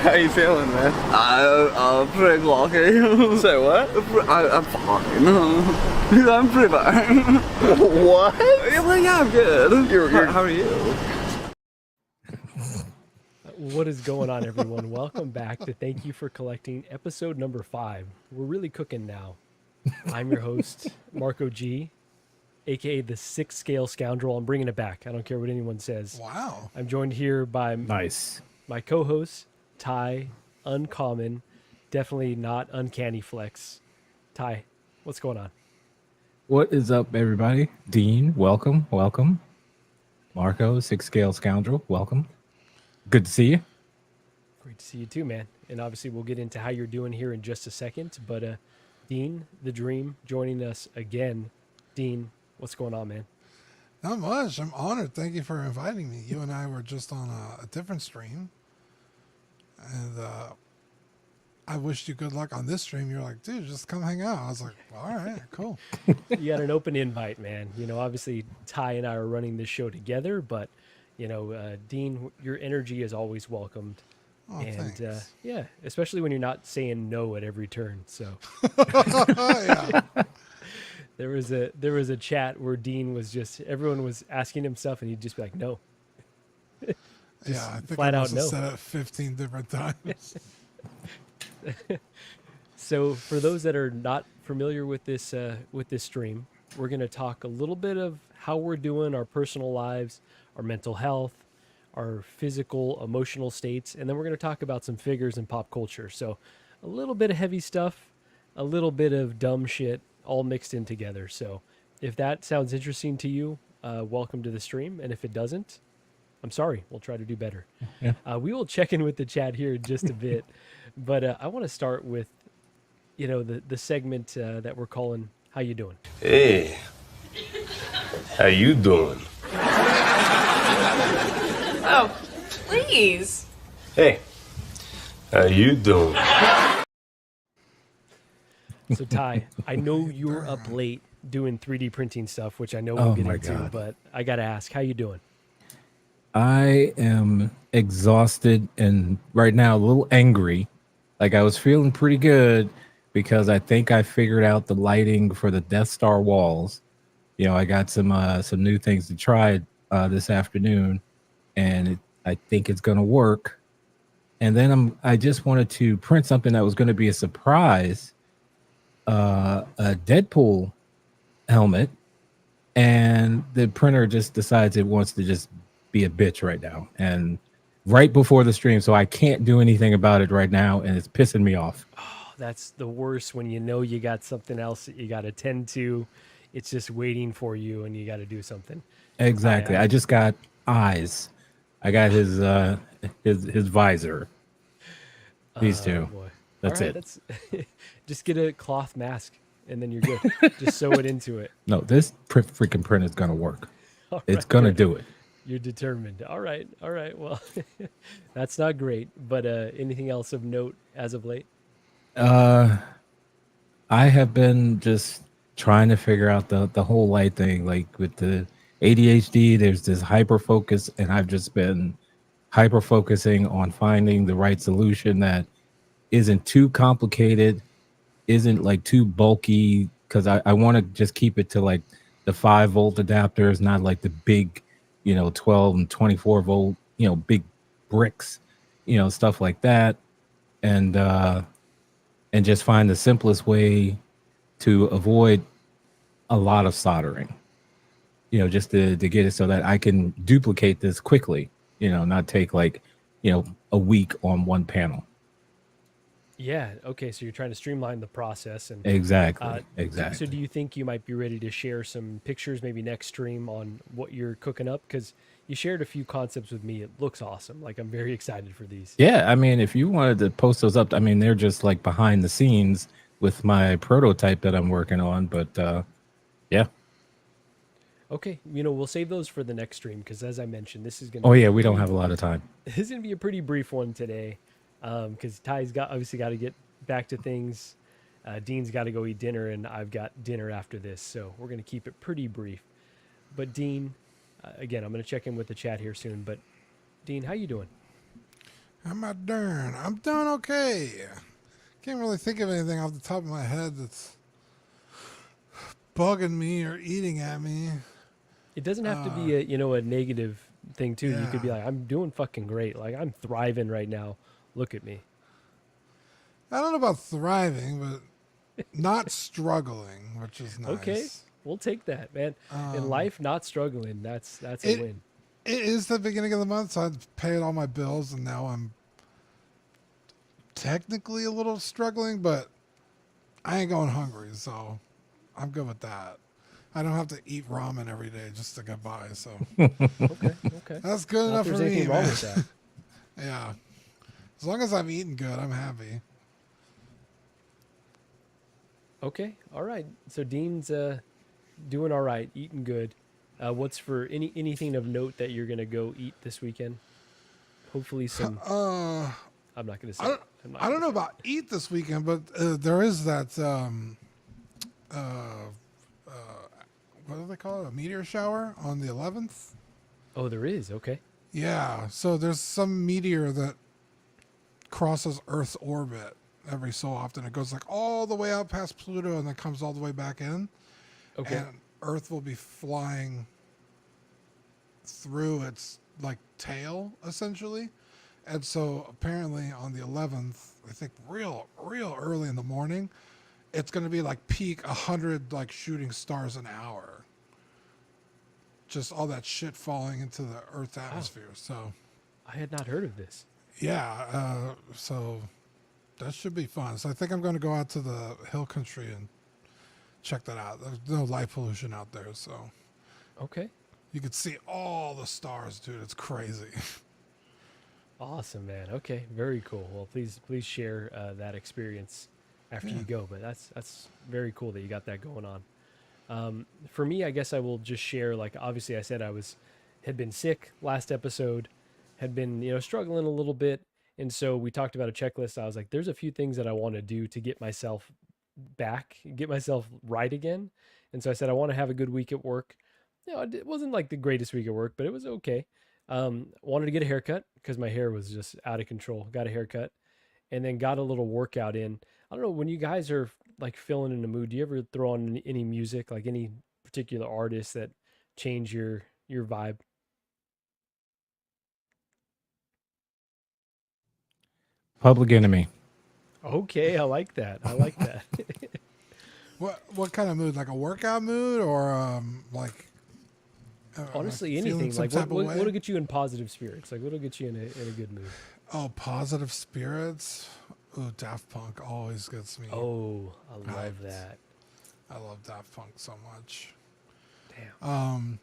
How you feeling, man? Pretty lucky. Say what? I'm fine. I'm pretty fine. What? Yeah, I'm good. How are you? What is going on, everyone? Welcome back to Thank You for Collecting, episode number 5. We're really cooking now. I'm your host, Marco G, aka the 6 scale scoundrel. I'm bringing it back. I don't care what anyone says. Wow. I'm joined here by my co-host, Ty, Uncommon, definitely not Uncanny Flex. Ty, what's going on? What is up, everybody? Dean, welcome. Marco, 6 scale scoundrel, welcome. Good to see you. Great to see you too, man. And obviously we'll get into how you're doing here in just a second. But Dean, the Dream, joining us again. Dean, what's going on, man? Not much. I'm honored. Thank you for inviting me. You and I were just on a different stream. And I wished you good luck on this stream. You're like, dude, just come hang out. I was like, well, all right, cool. You got an open invite, man. You know, obviously Ty and I are running this show together, but, you know, Dean, your energy is always welcomed. Oh, and thanks. yeah, especially when you're not saying no at every turn. So Yeah. there was a chat where Dean was just, everyone was asking him stuff and he'd just be like, no. Yeah, I think flat I out must have no. said it 15 different times. So for those that are not familiar with this stream, we're going to talk a little bit of how we're doing, our personal lives, our mental health, our physical, emotional states, and then we're going to talk about some figures and pop culture. So a little bit of heavy stuff, a little bit of dumb shit, all mixed in together. So if that sounds interesting to you, welcome to the stream. And if it doesn't, I'm sorry. We'll try to do better. Yeah. We will check in with the chat here in just a bit. But I want to start with, you know, the segment that we're calling "How You Doing." Hey, how you doing? Oh, please. Hey, how you doing? So Ty, I know you're up late doing 3D printing stuff, which I know we'll get my into. God. But I got to ask, how you doing? I am exhausted and right now a little angry. Like I was feeling pretty good because I think I figured out the lighting for the Death Star walls. You know, I got some new things to try this afternoon, and I think it's gonna work. And then I just wanted to print something that was going to be a surprise, a Deadpool helmet, and the printer just decides it wants to just be a bitch right now, and right before the stream, so I can't do anything about it right now, and it's pissing me off. Oh, that's the worst when you know you got something else that you got to tend to. It's just waiting for you, and you got to do something. Exactly. I just got eyes. I got his visor. These two. Boy. That's All right, it. That's just get a cloth mask, and then you're good. Just sew it into it. No, this freaking print is gonna work. All It's right, gonna good. do it. You're determined. All right. Well, that's not great. But anything else of note as of late? I have been just trying to figure out the whole light thing. Like with the ADHD, there's this hyper focus, and I've just been hyper focusing on finding the right solution that isn't too complicated, isn't like too bulky, because I want to just keep it to like the 5-volt adapters, not like the big, 12 and 24 volt, big bricks, stuff like that. And just find the simplest way to avoid a lot of soldering, just to get it so that I can duplicate this quickly, not take like, a week on one panel. Yeah. Okay. So you're trying to streamline the process, and Exactly. So do you think you might be ready to share some pictures, maybe next stream, on what you're cooking up? Because you shared a few concepts with me. It looks awesome. Like I'm very excited for these. Yeah, I mean, if you wanted to post those up, I mean, they're just like behind the scenes with my prototype that I'm working on. But yeah. Okay. We'll save those for the next stream because, as I mentioned, this is going. Oh yeah, we don't have a lot of time. This is going to be a pretty brief one today, because Ty's obviously got to get back to things. Dean's got to go eat dinner, and I've got dinner after this, so we're going to keep it pretty brief. But Dean, again, I'm going to check in with the chat here soon. But Dean, how you doing? How am I doing? I'm doing okay. Can't really think of anything off the top of my head that's bugging me or eating at me. It doesn't have to be a negative thing too. You could be Yeah. like, I'm doing fucking great. Like I'm thriving right now. Look at me. I don't know about thriving, but not struggling, which is Okay, nice. we'll take that, man. In Um, life, not struggling. That's a it win. it is the beginning of the month, so I've paid all my bills, and now I'm technically a little struggling, but I ain't going hungry, so I'm good with that. I don't have to eat ramen every day just to get by, so Okay, okay. that's good Not enough if there's for me, anything wrong man. with that. Yeah, as long as I'm eating good, I'm happy. Okay, all right. So Dean's doing all right, eating good. What's for anything of note that you're gonna go eat this weekend? Hopefully some. Uh, I'm not gonna say I it. don't, I'm not I don't gonna know say about eat this weekend, but there is that uh, what do they call it? A meteor shower on the 11th. it. Oh, there is. Okay. Yeah, so there's some meteor that crosses Earth's orbit every so often. It goes like all the way out past Pluto and then comes all the way back in. Okay. And Earth will be flying through its like tail essentially. And so apparently on the 11th, I think real early in the morning, it's going to be like peak 100 like shooting stars an hour. Just all that shit falling into the Earth's atmosphere. So I had not heard of this. yeah, so that should be fun. So I think I'm going to go out to the hill country and check that out. There's no light pollution out there, so Okay. you could see all the stars, dude. It's crazy. Awesome, man. Okay, very cool. Well, please share that experience after Yeah. you go. But that's very cool that you got that going on. For me, I guess I will just share. Like, obviously, I said had been sick last episode, had been struggling a little bit, and so we talked about a checklist. I was like, there's a few things that I want to do to get myself back, get myself right again. And so I said I want to have a good week at work. It wasn't like the greatest week at work, but it was okay. Wanted to get a haircut because my hair was just out of control. Got a haircut and then got a little workout in. I don't know, when you guys are like feeling in the mood, do you ever throw on any music, like any particular artists that change your vibe? Public Enemy. Okay, I like that. I like that. What kind of mood? Like a workout mood or Honestly, feeling anything some like type of way? what'll get you in positive spirits? Like what'll get you in a good mood? Oh, positive spirits. Ooh, Daft Punk always gets me. Oh, I love Hyped. that. I love Daft Punk so much. Damn.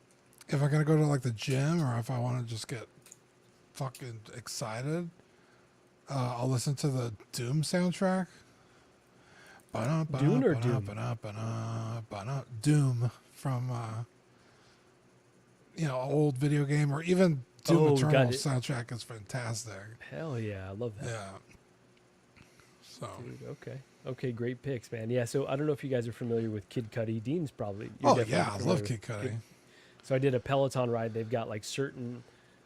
If I'm gonna go to like the gym or if I want to just get fucking excited, I'll listen to the Doom soundtrack. Dune or Doom? Doom from old video game or even Doom Oh, Eternal got it. soundtrack is fantastic. Hell yeah, I love that. Yeah. So Dude, okay. Okay, great picks, man. Yeah, so I don't know if you guys are familiar with Kid Cudi. Dean's probably. You're definitely I familiar love with Kid Cudi. So I did a Peloton ride. They've got like certain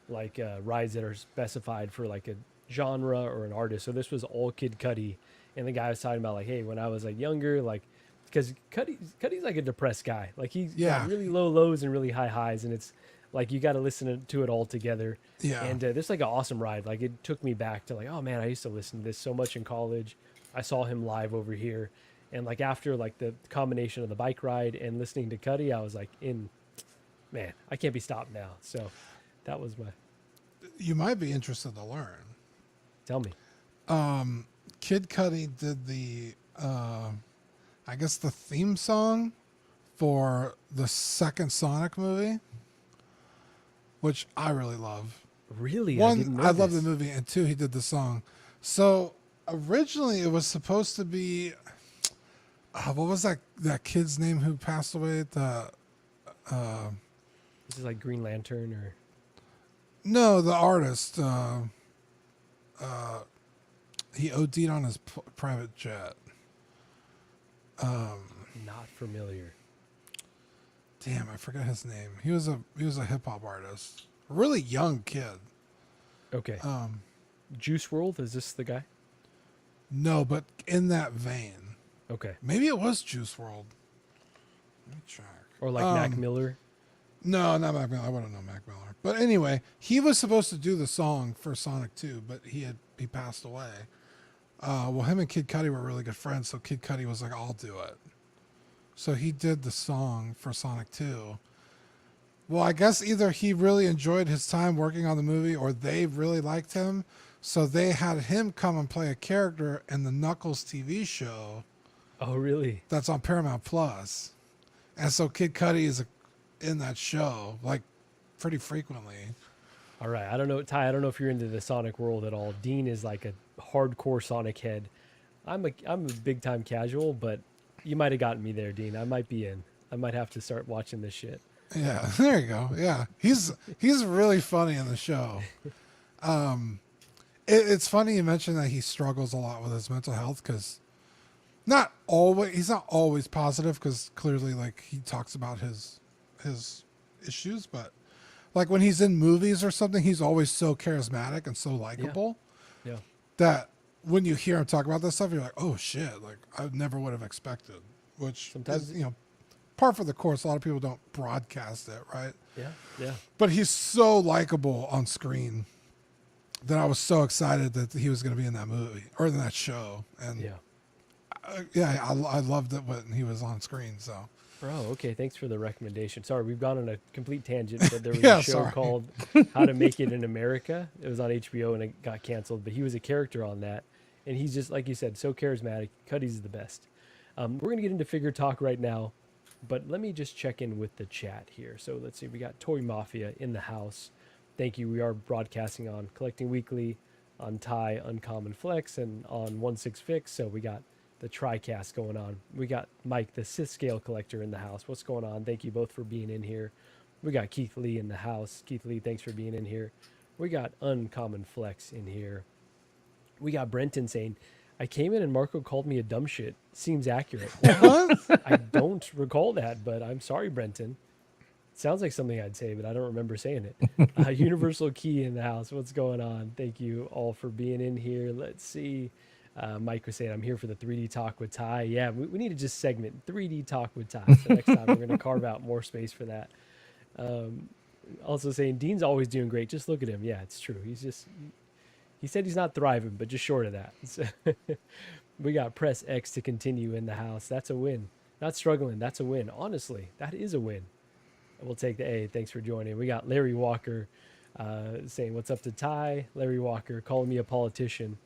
like rides that are specified for like a genre or an artist. So this was all Kid Cudi, and the guy was talking about like, hey, when I was like younger, like because Cudi's like a depressed guy. Like he's Yeah. got really low lows and really high highs, and it's like you got to listen to it all together. Yeah. And this is like an awesome ride. Like it took me back to like, oh man, I used to listen to this so much in college. I saw him live over here, and like after like the combination of the bike ride and listening to Cudi, I was like, man, I can't be stopped now. So that was my. You might be interested to learn. Tell me. Kid Cudi did the I guess the theme song for the second Sonic movie, which I really love. Really? One, I love the this. movie, and two, he did the song. So originally, it was supposed to be what was that kid's name who passed away? This is like Green Lantern or. No, the artist. He OD'd on his private jet. Not familiar. Damn, I forget his name. He was a hip hop artist, a really young kid. Okay. Juice World, is this the guy? No, but in that vein. Okay. Maybe it was Juice World. Let me check. Or like Mac Miller? No, not Mac Miller. I wouldn't know Mac Miller. But anyway, he was supposed to do the song for Sonic 2, but he passed away. Well, him and Kid Cudi were really good friends, so Kid Cudi was like, I'll do it. So he did the song for Sonic 2. Well, I guess either he really enjoyed his time working on the movie or they really liked him. So they had him come and play a character in the Knuckles TV show Oh, really? that's on Paramount Plus. And so Kid Cudi is in that show, like, pretty frequently. All right. I don't know, Ty, I don't know if you're into the Sonic world at all. Dean is like a hardcore Sonic head. I'm a big time casual, but you might have gotten me there, Dean. I might be in. I might have to start watching this shit. Yeah, there you go. Yeah, he's really funny in the show. It's funny you mentioned that he struggles a lot with his mental health because he's not always positive because clearly like he talks about his issues, but like when he's in movies or something, he's always so charismatic and so likable Yeah. that when you hear him talk about this stuff, you're like, oh shit, like I never would have expected. Which Sometimes- is, par for the course. A lot of people don't broadcast it, right? Yeah. But he's so likable on screen that I was so excited that he was going to be in that movie or in that show. And Yeah. I loved it when he was on screen. So Bro, okay, thanks for the recommendation. Sorry, we've gone on a complete tangent, but there was Yeah, a show sorry. called How to Make It in America. It was on HBO and it got canceled, but he was a character on that. And he's just, like you said, so charismatic. Cuddy's the best. We're going to get into figure talk right now, but let me just check in with the chat here. So let's see, we got Toy Mafia in the house. Thank you. We are broadcasting on Collecting Weekly, on Ty Uncommon Flex, and on 16 Fix. So we got the TriCast going on. We got Mike, the Sith Scale Collector, in the house. What's going on? Thank you both for being in here. We got Keith Lee in the house. Keith Lee, thanks for being in here. We got Uncommon Flex in here. We got Brenton saying, I came in and Marco called me a dumb shit. Seems accurate. what? I don't recall that, but I'm sorry, Brenton. Sounds like something I'd say, but I don't remember saying it. Universal Key in the house. What's going on? Thank you all for being in here. Let's see. Mike was saying, I'm here for the 3D talk with Ty. Yeah, we need to just segment 3D talk with Ty. So next time we're going to carve out more space for that. Also saying, Dean's always doing great. Just look at him. Yeah, it's true. He said he's not thriving, but just short of that. So we got Press X to continue in the house. That's a win. Not struggling. That's a win. Honestly, that is a win. We'll take the A. Thanks for joining. We got Larry Walker saying, what's up to Ty? Larry Walker calling me a politician.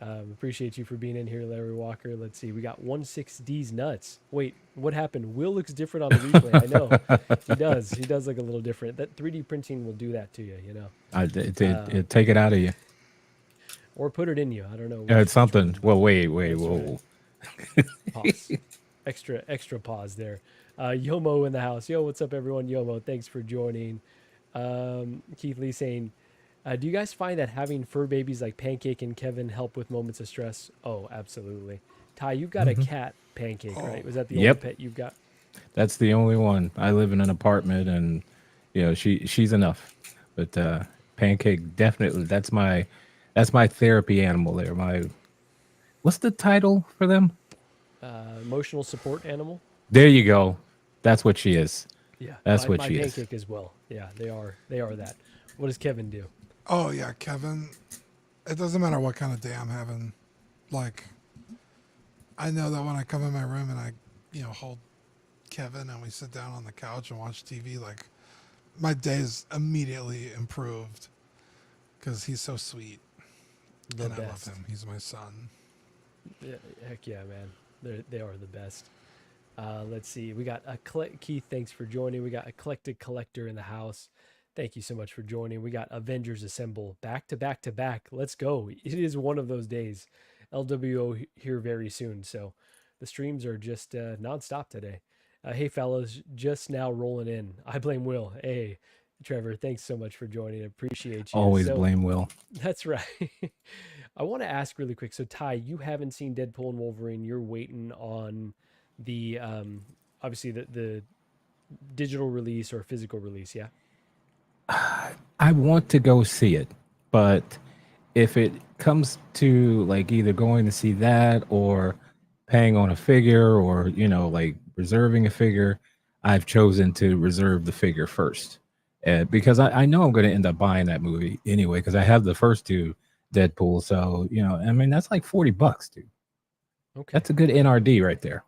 Appreciate you for being in here, Larry Walker. Let's see. We got 16D's nuts. Wait, what happened? Will looks different on the replay. I know. He does. He does look a little different. That 3D printing will do that to you, you know. It take it out of you. Or put it in you. I don't know. It's something. Well, wait, whoa. Pause. Extra pause there. Yomo in the house. Yo, what's up, everyone? Yomo, thanks for joining. Keith Lee saying, do you guys find that having fur babies like Pancake and Kevin help with moments of stress? Oh, absolutely. Ty, you've got a cat, Pancake, right? Was that the only Yep. pet you've got? That's the only one. I live in an apartment, and she's enough. But Pancake, definitely. That's my therapy animal. There, what's the title for them? Emotional support animal. There you go. That's what she is. Yeah, That's what my she is. Pancake as well. Yeah, they are that. What does Kevin do? Oh yeah, Kevin. It doesn't matter what kind of day I'm having. Like, I know that when I come in my room and I, hold Kevin and we sit down on the couch and watch TV, like, my day is immediately improved because he's so sweet. The and I love best. him. He's my son. Yeah, heck yeah, man. They are the best. Let's see. We got Keith, thanks for joining. We got Eclectic Collector in the house. Thank you so much for joining. We got Avengers Assemble back to back to back. Let's go. It is one of those days. LWO here very soon. So the streams are just nonstop today. Hey, fellas, just now rolling in. I blame Will. Hey, Trevor, thanks so much for joining. I appreciate you. Always So, blame Will. That's right. I want to ask really quick. So, Ty, you haven't seen Deadpool and Wolverine. You're waiting on the, obviously, the digital release or physical release, yeah? I want to go see it, but if it comes to like either going to see that or paying on a figure or like reserving a figure, I've chosen to reserve the figure first, because I know I'm going to end up buying that movie anyway because I have the first two Deadpool. So I mean that's like $40, dude. Okay. That's a good NRD right there.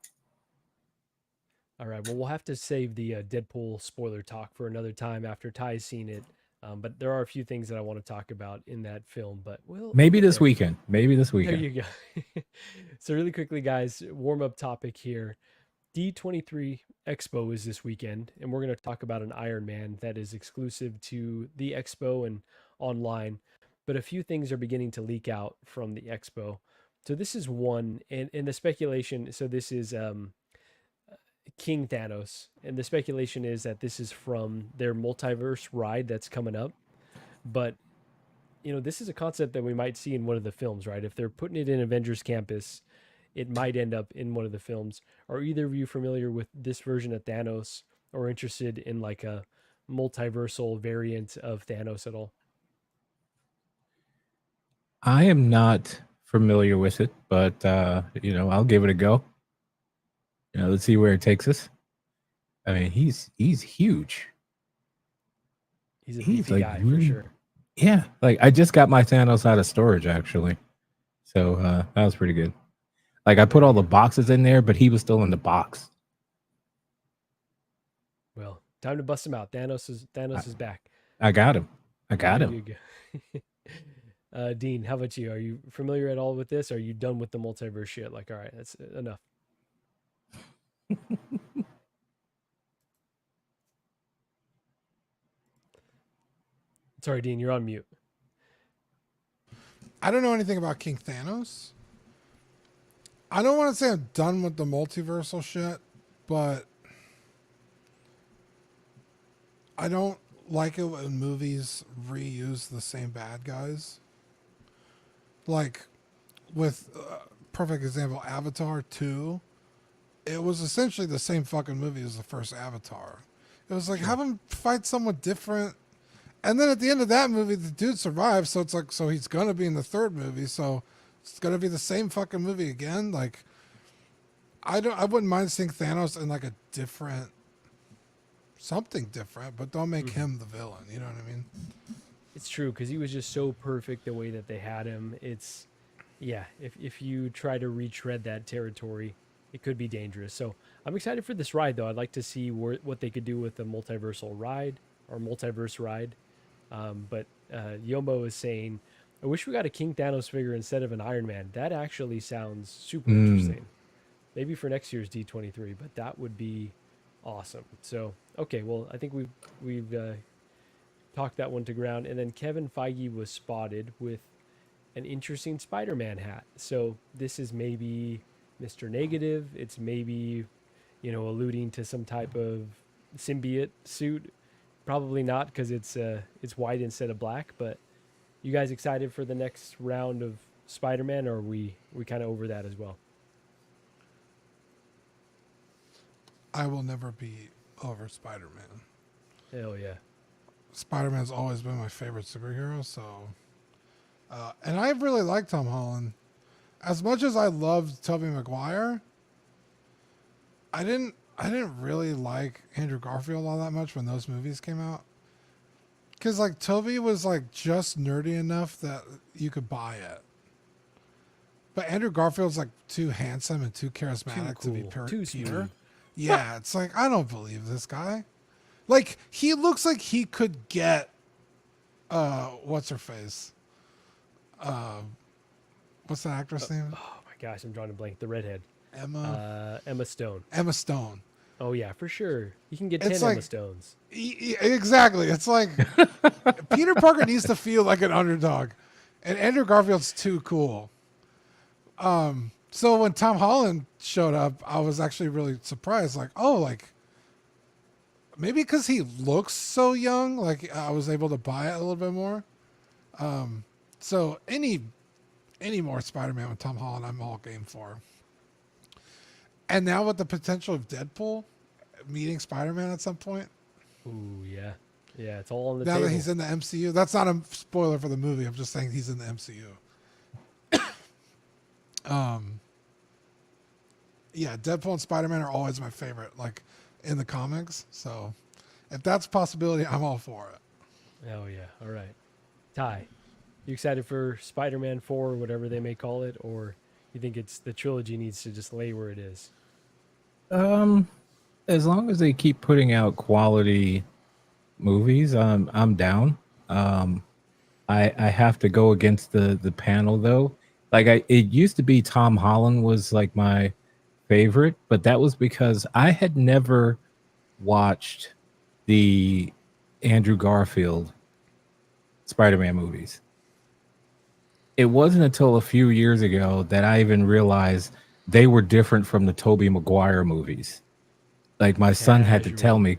All right. Well, we'll have to save the Deadpool spoiler talk for another time after Ty's seen it. But there are a few things that I want to talk about in that film. But we'll Maybe get this there. weekend. Maybe this There weekend. you go. So really quickly, guys, warm up topic here. D23 Expo is this weekend, and we're going to talk about an Iron Man that is exclusive to the Expo and online. But a few things are beginning to leak out from the Expo. So this is one, and the speculation. So this is King Thanos, and the speculation is that this is from their multiverse ride that's coming up. But this is a concept that we might see in one of the films, right? If they're putting it in Avengers Campus, it might end up in one of the films. Are either of you familiar with this version of Thanos or interested in like a multiversal variant of Thanos at all? I am not familiar with it, but I'll give it a go. Let's see where it takes us. I mean, he's huge. He's a He's beefy like guy for really, sure. yeah. Like I just got my Thanos out of storage actually, so that was pretty good. Like I put all the boxes in there, but he was still in the box. Well, time to bust him out. Thanos is back. I got him. I got There him. you go. Dean, how about you? Are you familiar at all with this? Are you done with the multiverse shit? Like, all right, that's enough. Sorry, Dean, you're on mute. I don't know anything about King Thanos. I don't want to say I'm done with the multiversal shit, but I don't like it when movies reuse the same bad guys. Like with perfect example, Avatar 2. It was essentially the same fucking movie as the first Avatar. It was like, have him fight someone different. And then at the end of that movie, the dude survives. So it's like, so he's going to be in the third movie. So it's going to be the same fucking movie again. Like, I wouldn't mind seeing Thanos in like a different, something different, but don't make him the villain. You know what I mean? It's true because he was just so perfect the way that they had him. It's, yeah, if you try to retread that territory, it could be dangerous. So I'm excited for this ride, though. I'd like to see what they could do with the multiversal ride or multiverse ride. But Yomo is saying, I wish we got a King Thanos figure instead of an Iron Man. That actually sounds super interesting. Maybe for next year's D23, but that would be awesome. So, okay, well, I think we've talked that one to ground. And then Kevin Feige was spotted with an interesting Spider-Man hat. So this is maybe Mr. Negative. It's maybe, alluding to some type of symbiote suit. Probably not because it's white instead of black. But you guys excited for the next round of Spider-Man, or are we kind of over that as well? I will never be over Spider-Man. Hell yeah. Spider-Man's always been my favorite superhero. So, and I really like Tom Holland. As much as I loved Tobey Maguire, I didn't really like Andrew Garfield all that much when those movies came out. Because like Tobey was like just nerdy enough that you could buy it. But Andrew Garfield's like too handsome and too charismatic to be Peter. Yeah, it's like, I don't believe this guy. Like, he looks like he could get, what's her face? What's that actress name? Oh my gosh, I'm drawing a blank. The redhead. Emma Stone. Emma Stone. Oh yeah, for sure. You can get It's 10 like, Emma Stones. Exactly. It's like, Peter Parker needs to feel like an underdog. And Andrew Garfield's too cool. So when Tom Holland showed up, I was actually really surprised. Like, oh, like, maybe because he looks so young, like I was able to buy it a little bit more. So any more Spider-Man with Tom Holland, I'm all game for. And now with the potential of Deadpool meeting Spider-Man at some point. Ooh, yeah. Yeah, it's all on the Now table. that he's in the MCU, that's not a spoiler for the movie. I'm just saying he's in the MCU. Yeah, Deadpool and Spider-Man are always my favorite, like in the comics. So if that's a possibility, I'm all for it. Oh yeah. All right. Ty, you excited for Spider-Man 4 or whatever they may call it, or you think it's the trilogy needs to just lay where it is? As long as they keep putting out quality movies, I'm down. I have to go against the panel though. Like it used to be Tom Holland was like my favorite, but that was because I had never watched the Andrew Garfield Spider-Man movies. It wasn't until a few years ago that I even realized they were different from the Tobey Maguire movies. Like my son had to tell Casual. me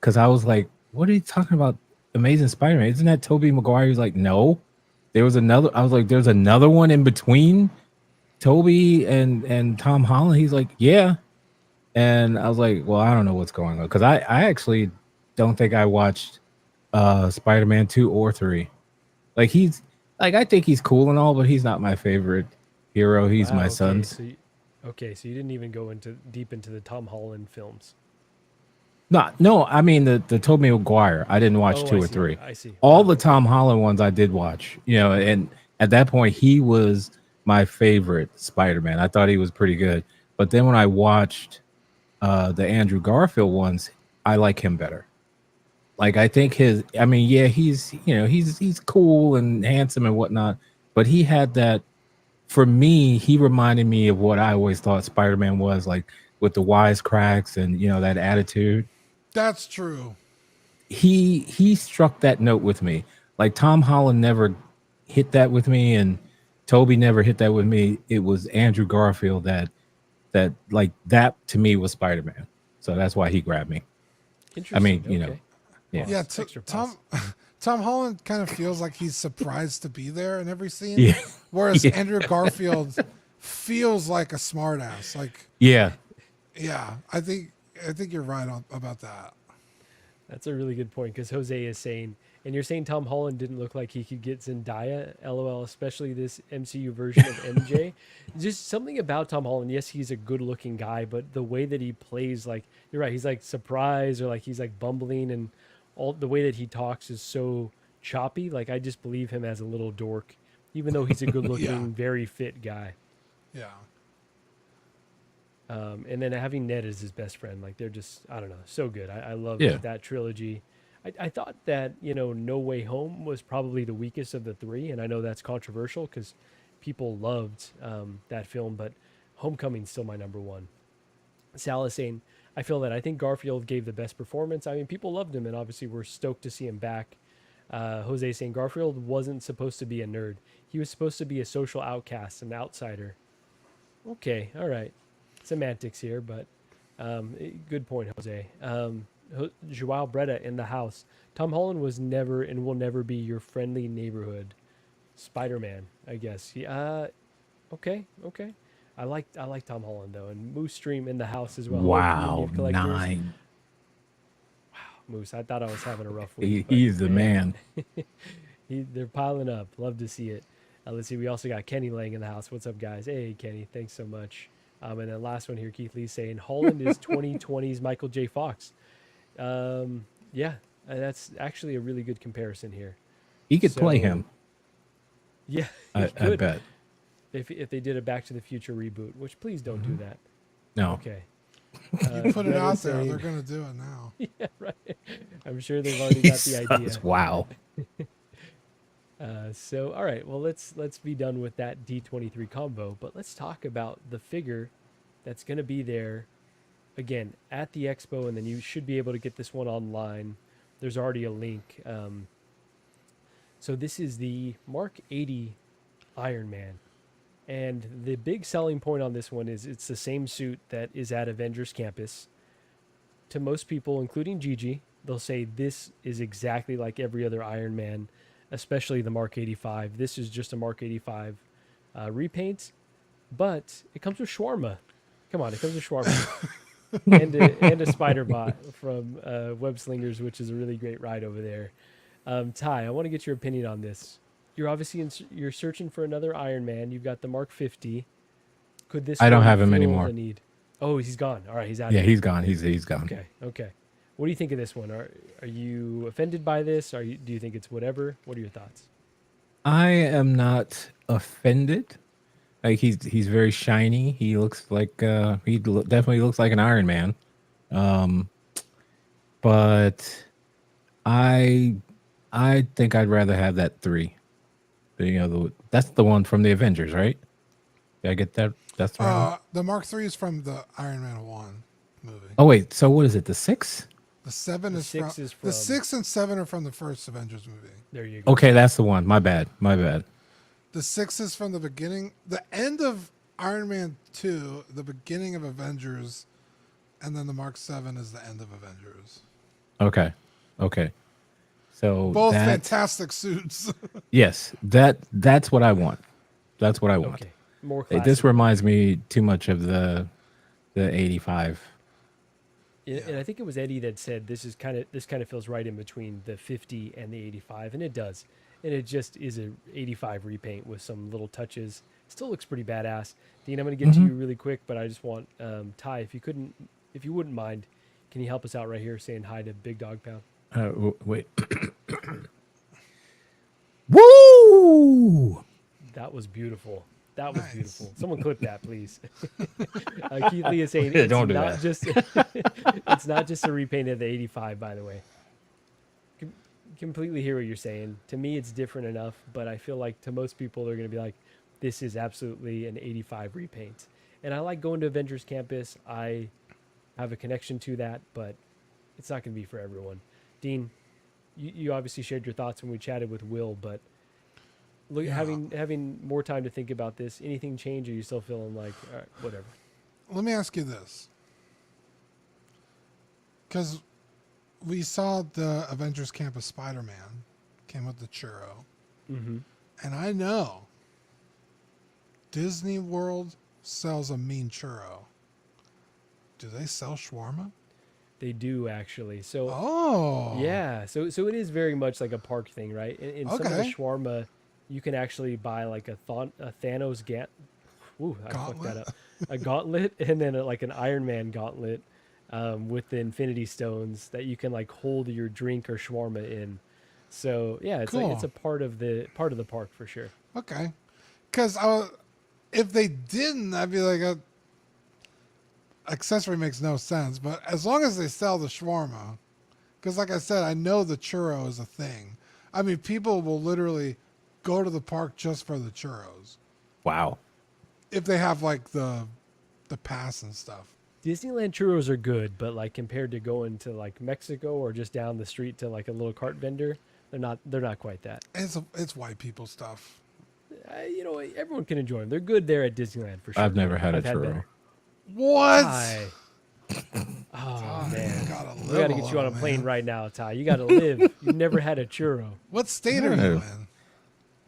because I was like, "What are you talking about? Amazing Spider-Man? Isn't that Tobey Maguire?" He's like, "No, there was another." I was like, "There's another one in between Toby and Tom Holland." He's like, "Yeah," and I was like, "Well, I don't know what's going on," because I actually don't think I watched Spider-Man 2 or 3. Like he's like I think he's cool and all, but he's not my favorite hero. He's Wow. my Okay. son's. Okay. So you didn't even go into deep into the Tom Holland films. No, I mean the Tobey Maguire. I didn't watch Oh, 2 I or see. 3. I see. All Wow. the Okay. Tom Holland ones I did watch. And at that point he was my favorite Spider-Man. I thought he was pretty good. But then when I watched the Andrew Garfield ones, I like him better. Like I think I mean, yeah, he's cool and handsome and whatnot, but he had that for me, he reminded me of what I always thought Spider-Man was like with the wisecracks and that attitude. That's true. He struck that note with me. Like Tom Holland never hit that with me, and Toby never hit that with me. It was Andrew Garfield that like that to me was Spider-Man. So that's why he grabbed me. I Interesting. mean, Okay. yeah. Yeah, Extra Tom pause. Tom Holland kind of feels like he's surprised to be there in every scene, Yeah. whereas Yeah. Andrew Garfield feels like a smartass. Like, Yeah. yeah, I think you're right about that. That's a really good point because Jose is saying, and you're saying Tom Holland didn't look like he could get Zendaya, LOL, especially this MCU version of MJ. Just something about Tom Holland. Yes, he's a good looking guy, but the way that he plays, like, you're right, he's like surprised or like he's like bumbling, and all the way that he talks is so choppy. Like, I just believe him as a little dork, even though he's a good looking, Yeah. very fit guy. Yeah, And then having Ned as his best friend, like they're just, I don't know, so good. I love Yeah. that trilogy. I thought that, No Way Home was probably the weakest of the three. And I know that's controversial because people loved that film, but Homecoming's still my number one. Sal is saying, I think Garfield gave the best performance. I mean, people loved him, and obviously we're stoked to see him back. Jose saying Garfield wasn't supposed to be a nerd. He was supposed to be a social outcast, an outsider. Okay, all right. Semantics here, but good point, Jose. Joao Bretta in the house. Tom Holland was never and will never be your friendly neighborhood Spider-Man, I guess. Yeah, okay. I like Tom Holland though, and Moose Stream in the house as well. Hello, Wow. PNF collectors. 9. Moose, I thought I was having a rough He, week. But he's the man. they're piling up. Love to see it. Let's see. We also got Kenny laying in the house. What's up, guys? Hey, Kenny. Thanks so much. And then last one here, Keith Lee saying Holland is 2020's Michael J. Fox. Yeah, that's actually a really good comparison here. He could play So, him. Yeah, I could bet. if they did a Back to the Future reboot, which please don't do that. No. Okay. you put it Brett out is there, saying- they're gonna do it now. Yeah, right. I'm sure they've already got the idea. Wow. So all right, well let's be done with that D23 combo, but let's talk about the figure that's going to be there again at the expo, and then you should be able to get this one online. There's already a link. So this is the Mark 80 Iron Man, and the big selling point on this one is it's the same suit that is at Avengers Campus. To most people, including Gigi, they'll say this is exactly like every other Iron Man, especially the Mark 85. This is just a Mark 85 repaint, but it comes with shawarma. Come on, it comes with shawarma. and a spider bot from Web Slingers, which is a really great ride over there. Ty, I want to get your opinion on this. You're obviously you're searching for another Iron Man. You've got the Mark 50. Could this I don't one have him fill anymore. the need? Oh, he's gone. All right, he's out. Yeah, of here. he's gone. He's gone. Okay, okay. What do you think of this one? Are you offended by this? Do you think it's whatever? What are your thoughts? I am not offended. Like he's very shiny. He looks like definitely looks like an Iron Man. But I think I'd rather have that 3. That's the one from the Avengers, right? Did I get that? That's the right one? The Mark III is from the Iron Man 1 movie. Oh wait, so what is it? The 6? The 7 The is 6 from, is the from- 6 and 7 are from the first Avengers movie. There you go. Okay, that's the one. My bad. My bad. The 6 is from the beginning, the end of Iron Man 2, the beginning of Avengers, and then the Mark 7 is the end of Avengers. Okay. Okay. So Both that, fantastic suits. yes, that's what I want. That's what I want. Okay, more Hey, classic. this reminds me too much of the 85. And I think it was Eddie that said this kind of feels right in between the 50 and the 85, and it does. And it just is a 85 repaint with some little touches. Still looks pretty badass. Dean, I'm going to get to you really quick, but I just want Ty, if you wouldn't mind, can you help us out right here saying hi to Big Dog Pound? Wait. Woo! That was beautiful. That was Nice. beautiful. Someone clip that, please. Keith Lee is saying it's Don't do not that. just it's not just a repaint of the 85, by the way. Completely hear what you're saying. To me, it's different enough, but I feel like to most people, they're going to be like, this is absolutely an 85 repaint. And I like going to Avengers Campus. I have a connection to that, but it's not going to be for everyone. Dean, you obviously shared your thoughts when we chatted with Will, but look, Yeah. having more time to think about this, anything change, or are you still feeling like, all right, whatever? Let me ask you this. Because we saw the Avengers Campus Spider-Man came with the churro. Mm-hmm. And I know Disney World sells a mean churro. Do they sell shawarma? They do, actually. So Oh. yeah, so it is very much like a park thing, right? In some of the Okay. shawarma, you can actually buy like a Thanos Ooh, I fucked that Gauntlet? up. A gauntlet, and then like an Iron Man gauntlet with the Infinity Stones that you can like hold your drink or shawarma in. So yeah, it's like it's a Cool. part of the park for sure. Okay. Because if they didn't, I'd be like, accessory makes no sense. But as long as they sell the shawarma, because like I said, I know the churro is a thing. I mean, people will literally go to the park just for the churros Wow. if they have like the pass and stuff. Disneyland churros are good, but like compared to going to like Mexico or just down the street to like a little cart vendor, they're not quite that. It's white people stuff. You know, everyone can enjoy them. They're good there at Disneyland for sure. I've never had a I've churro. better. What? Ty. Oh man, Gotta we got to get you on a plane right now, Ty. You got to live. You've never had a churro. What state are you No. in?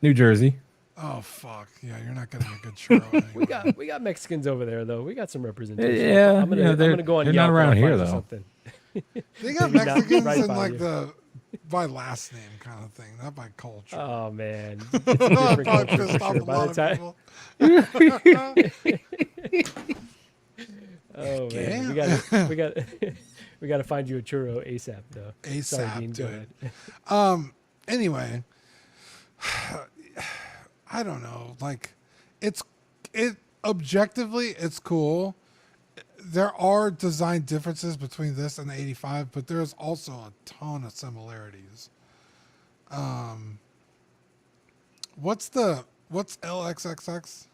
New Jersey. Oh fuck! Yeah, you're not getting a good churro. Anyway. We got Mexicans over there though. We got some representation. Yeah, I'm gonna go on they're Yelp not and I'll around here find you though. something. They got Maybe not Mexicans right in by like you. by last name kind of thing, not by culture. Oh man, it's a different Probably culture pissed for off sure. a By lot the of time, people. oh man, Damn. we got to find you a churro ASAP though. Sorry, ASAP, Dean, go dude. ahead. Anyway, I don't know. Like, it objectively, it's cool. There are design differences between this and the 85, but there's also a ton of similarities. What's LXXX?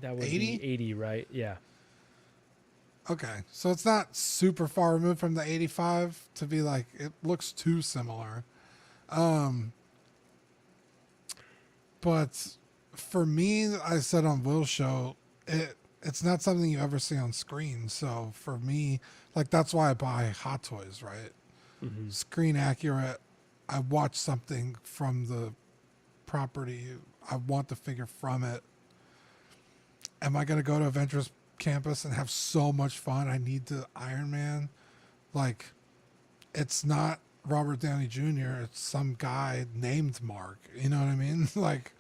That was 80? the 80, right? Yeah. Okay, so it's not super far removed from the 85 to be like it looks too similar. But for me, I said on Will's show, it's not something you ever see on screen. So for me, like that's why I buy Hot Toys, right? Mm-hmm. Screen accurate. I watch something from the property. I want the figure from it. Am I going to go to Avengers campus and have so much fun. I need the Iron Man. Like, it's not Robert Downey Jr. It's some guy named Mark. You know what I mean? Like,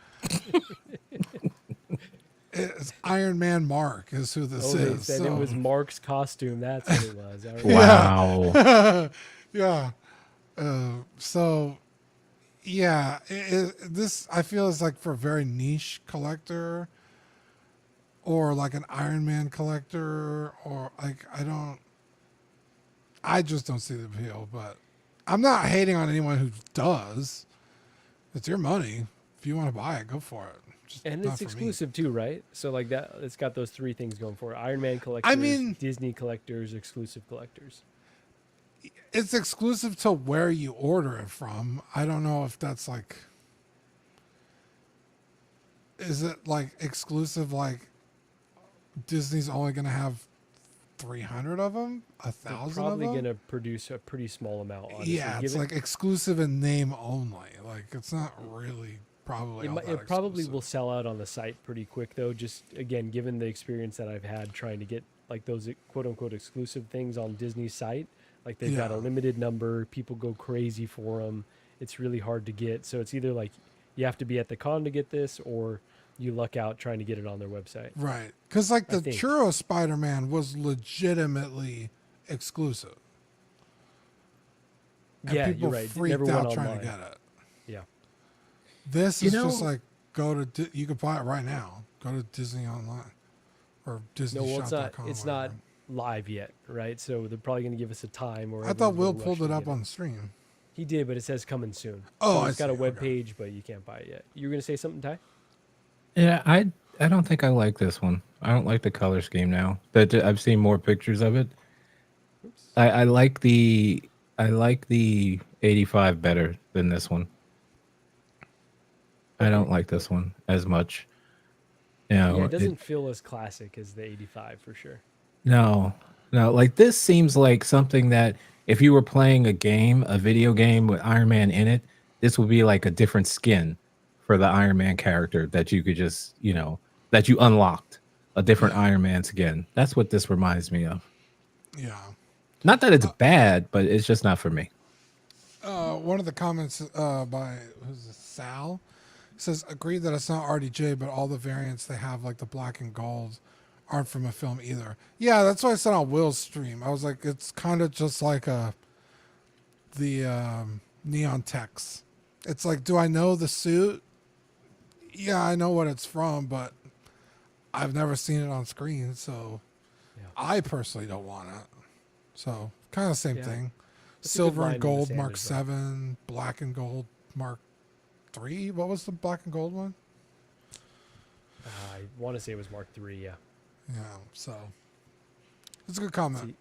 it's Iron Man Mark is who this Oh, they is. said so. it was Mark's costume. That's what it was. All right. Wow. Yeah. So, yeah, this I feel is like for a very niche collector, or like an Iron Man collector, or like I just don't see the appeal. But I'm not hating on anyone who does. It's your money. If you want to buy it, go for it. Just And not it's for me. exclusive too, right? So like that, it's got those three things going for it: Iron Man collectors, mean- Disney collectors, exclusive collectors. It's exclusive to where you order it from. I don't know if that's like. Is it like exclusive? Like Disney's only going to have 300 of them, They're 1,000 of probably them. going to produce a pretty small amount. Honestly. Yeah, it's like exclusive in name only. Like it's not really probably. It probably will sell out on the site pretty quick though. Just again, given the experience that I've had trying to get like those quote unquote exclusive things on Disney's site, like they've got a Yeah. limited number. People go crazy for them. It's really hard to get. So it's either like you have to be at the con to get this, or you luck out trying to get it on their website. Right, because like I the think. Churro Spider-Man was legitimately exclusive. And Yeah, people you're right. It freaked never went out trying to online. get it. Yeah. This You is just know- like you could buy it right now. Go to Disney online or No, well, DisneyShop.com. it's not live yet, right? So they're probably going to give us a time. Or I thought everyone's Will gonna pulled rush it to up get on the stream. He did, but it says coming soon. Oh, so I it's got a see, web okay. page, but you can't buy it yet. You were going to say something, Ty? Yeah, I don't think I like this one. I don't like the color scheme now. But I've seen more pictures of it. I like the 85 better than this one. I don't like this one as much. You know, Yeah, it doesn't feel as classic as the 85 for sure. no, like this seems like something that if you were playing a video game with Iron Man in it, this would be like a different skin for the Iron Man character that you could just, that you unlocked a different Iron Man skin. That's what this reminds me of. Yeah. Not that it's bad, but it's just not for me. One of the comments by who's this, Sal says, agreed that it's not RDJ, but all the variants they have, like the black and gold, aren't from a film either. Yeah, that's what I said on Will's stream. I was like, it's kind of just like the neon text. It's like, do I know the suit? Yeah, I know what it's from, but I've never seen it on screen, so I personally don't want it. So kind of same Yeah. thing. That's a good Silver line and in the gold sand Mark as well. 7, black and gold Mark 3. What was the black and gold one? I want to say it was Mark III, yeah. Yeah, so it's a good comment.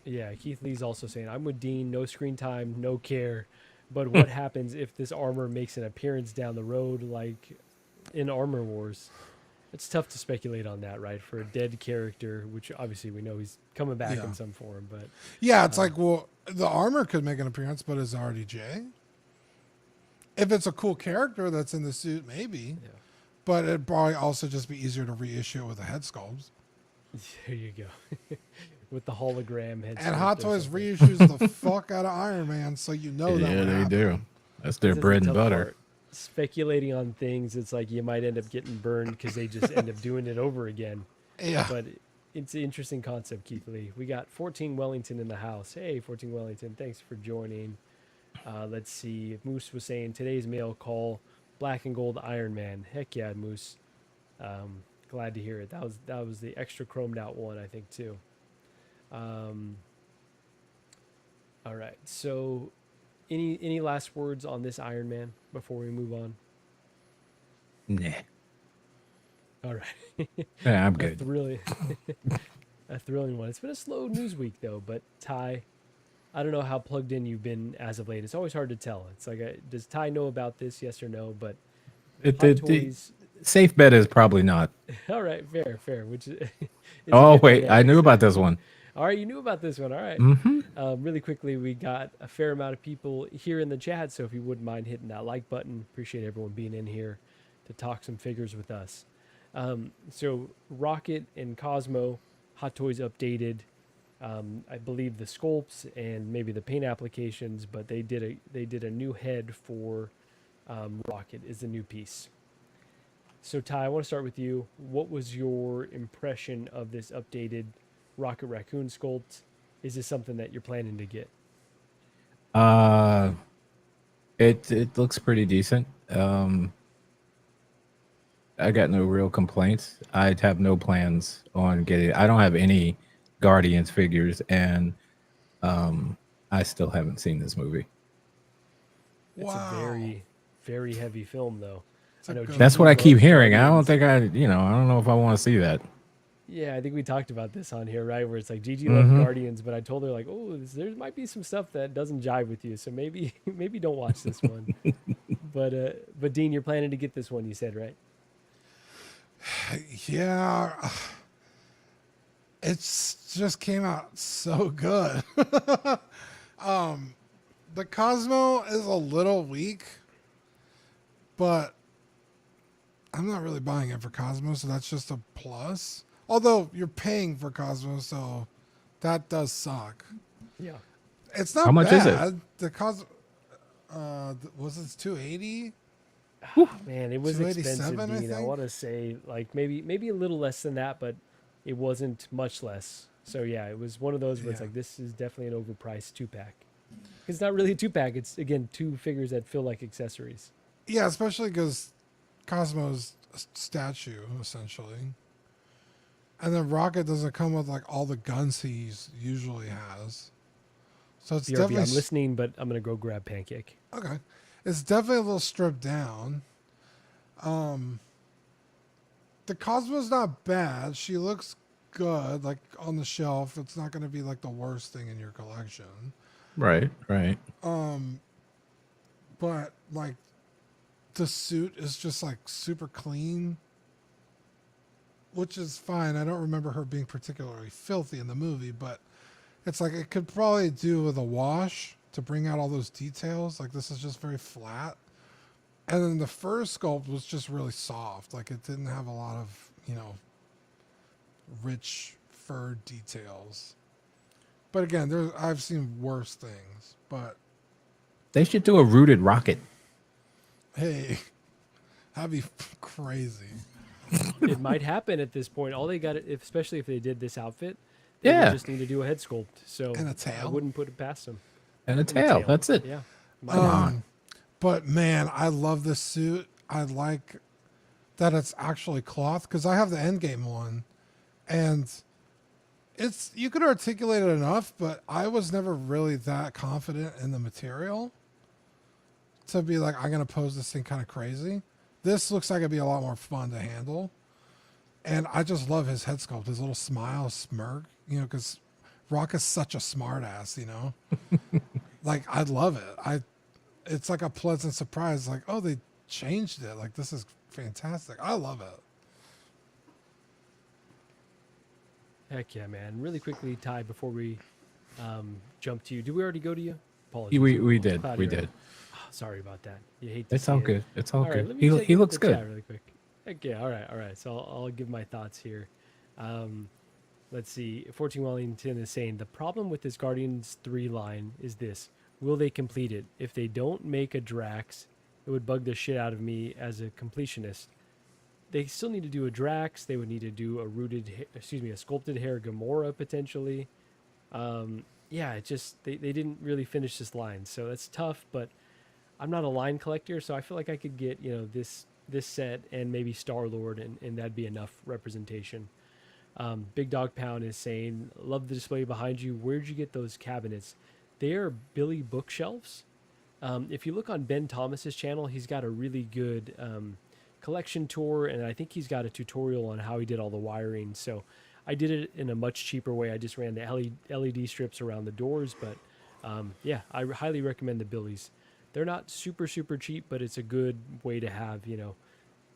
Yeah, Keith Lee's also saying, I'm with Dean, no screen time, no care. But what happens if this armor makes an appearance down the road like in Armor Wars? It's tough to speculate on that, right? For a dead character, which obviously we know he's coming back Yeah. in some form, but Yeah, it's like, well, the armor could make an appearance, but is RDJ? If it's a cool character that's in the suit, maybe. Yeah. But it'd probably also just be easier to reissue it with the head sculpts. there you go. With the hologram head. And sculpt Hot or Toys something. reissues the fuck out of Iron Man, so you know that Yeah, would they happen. do. That's their This is the bread and tough butter. part. Speculating on things, it's like you might end up getting burned because they just end up doing it over again. Yeah. But it's an interesting concept, Keith Lee. We got 14 Wellington in the house. Hey, 14 Wellington, thanks for joining. Let's see. Moose was saying today's mail call, black and gold Iron Man. Heck yeah, Moose. Glad to hear it. That was the extra chromed out one, I think, too. All right. So, any last words on this Iron Man before we move on? Nah. All right. Yeah, I'm A good. thrilling, a thrilling one. It's been a slow news week though, but Ty, I don't know how plugged in you've been as of late. It's always hard to tell. It's like, does Ty know about this? Yes or no? But Hot The Toys. safe bet is probably not. All right, fair. Which is a Oh good wait, thing, I knew so- about this one. All right, you knew about this one. All right. Mm-hmm. Really quickly, we got a fair amount of people here in the chat, so if you wouldn't mind hitting that like button, appreciate everyone being in here to talk some figures with us. So Rocket and Cosmo Hot Toys updated, I believe the sculpts and maybe the paint applications, but they did a new head for Rocket is the new piece. So Ty, I want to start with you. What was your impression of this updated Rocket Raccoon sculpt? Is this something that you're planning to get? Uh, it looks pretty decent. I got no real complaints. I'd have no plans on getting. I don't have any Guardians figures, and I still haven't seen this movie. It's Wow. a very, very heavy film, though. It's a good That's GG what I keep loves hearing. I Guardians. don't think I don't know if I want to see that. Yeah, I think we talked about this on here, right? Where it's like Gigi Mhm. loved Guardians, but I told her like, oh, there might be some stuff that doesn't jive with you, so maybe maybe don't watch this one. But Dean, you're planning to get this one, you said, right? Yeah. It's just came out so good. The Cosmo is a little weak, but I'm not really buying it for Cosmo, so that's just a plus. Although you're paying for Cosmo, so that does suck. Yeah. It's not How much is it? bad. The Cosmo was it 280? Man, it was 287, expensive, I Dean. I think? want to say like maybe a little less than that, but it wasn't much less. So yeah, it was one of those where it's Yeah. like this is definitely an overpriced 2-pack. It's not really a 2-pack. It's again 2 figures that feel like accessories. Yeah, especially because Cosmo's a statue essentially, and then Rocket doesn't come with like all the guns he usually has. So it's BRB, definitely I'm listening, but I'm gonna go grab Pancake. okay. It's definitely a little stripped down. The Cosmo's not bad. She looks good, like on the shelf. It's not going to be like the worst thing in your collection. Right. But like the suit is just like super clean, which is fine. I don't remember her being particularly filthy in the movie, but it's like it could probably do with a wash to bring out all those details. Like this is just very flat. And then the fur sculpt was just really soft. Like it didn't have a lot of, rich fur details. But again, I've seen worse things. But They should do a rooted Rocket. hey, that'd be crazy. It might happen at this point. All they got, especially if they did this outfit, they would Yeah. just need to do a head sculpt. So And a I tail. wouldn't put it past them. And a And a tail. That's it. Yeah. But man, I love this suit. I like that it's actually cloth because I have the Endgame one, and you could articulate it enough, but I was never really that confident in the material to be like, I'm gonna pose this thing kind of crazy. This looks like it'd be a lot more fun to handle, and I just love his head sculpt, his little smile, smirk, because Rock is such a smart ass, like I love it. It's like a pleasant surprise. Like, oh, they changed it. Like, this is fantastic. I love it. Heck yeah, man. Really quickly, Ty, before we jump to you. Did we already go to you? Apologies. We did. Cloudy We right? did. Oh, sorry about that. You hate to It's see all it. good. It's all All right, good. let me check He in looks the chat good. really quick. Heck yeah. All right. So I'll give my thoughts here. Let's see. 14 Wellington is saying the problem with this Guardians 3 line is this: will they complete it? If they don't make a Drax, it would bug the shit out of me as a completionist. They still need to do a Drax. They would need to do a sculpted hair Gamora potentially. Yeah, it just they didn't really finish this line, so that's tough. But I'm not a line collector, so I feel like I could get this set and maybe Star Lord, and that'd be enough representation. Big Dog Pound is saying, love the display behind you. Where'd you get those cabinets? They are Billy bookshelves. If you look on Ben Thomas's channel, he's got a really good collection tour, and I think he's got a tutorial on how he did all the wiring. So I did it in a much cheaper way. I just ran the LED strips around the doors, but yeah, I highly recommend the Billies. They're not super cheap, but it's a good way to have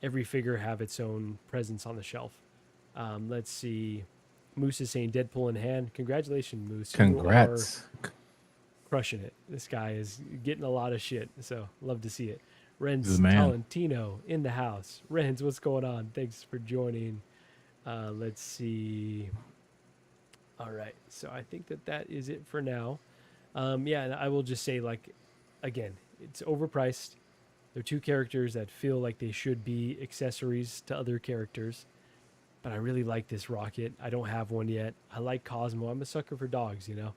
every figure have its own presence on the shelf. Let's see. Moose is saying Deadpool in hand. Congratulations, Moose. Congrats. You are crushing it. This guy is getting a lot of shit, so love to see it. Renz The man. Talentino in the house. Renz, what's going on? Thanks for joining. Let's see. All right. So I think that is it for now. Yeah, and I will just say, like, again, it's overpriced. They're two characters that feel like they should be accessories to other characters. But I really like this rocket. I don't have one yet. I like Cosmo. I'm a sucker for dogs, you know.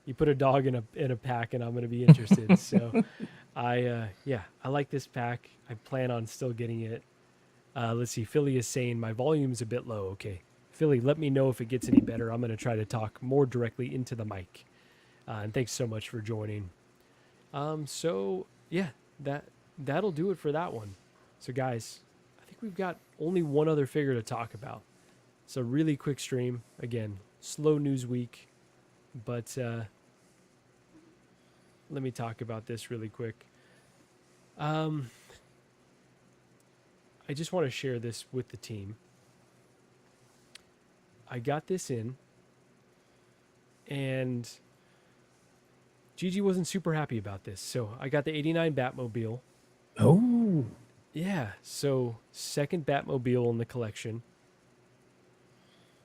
You put a dog in a pack and I'm going to be interested. So yeah, I like this pack. I plan on still getting it. Let's see. Philly is saying my volume's a bit low. Okay. Philly, let me know if it gets any better. I'm going to try to talk more directly into the mic. And thanks so much for joining. So yeah, that'll do it for that one. So guys, I think we've got only one other figure to talk about. It's a really quick stream. Again, slow news week, but let me talk about this really quick. I just want to share this with the team. I got this in, and Gigi wasn't super happy about this. So I got the 89 Batmobile. Oh, Yeah, so second Batmobile in the collection.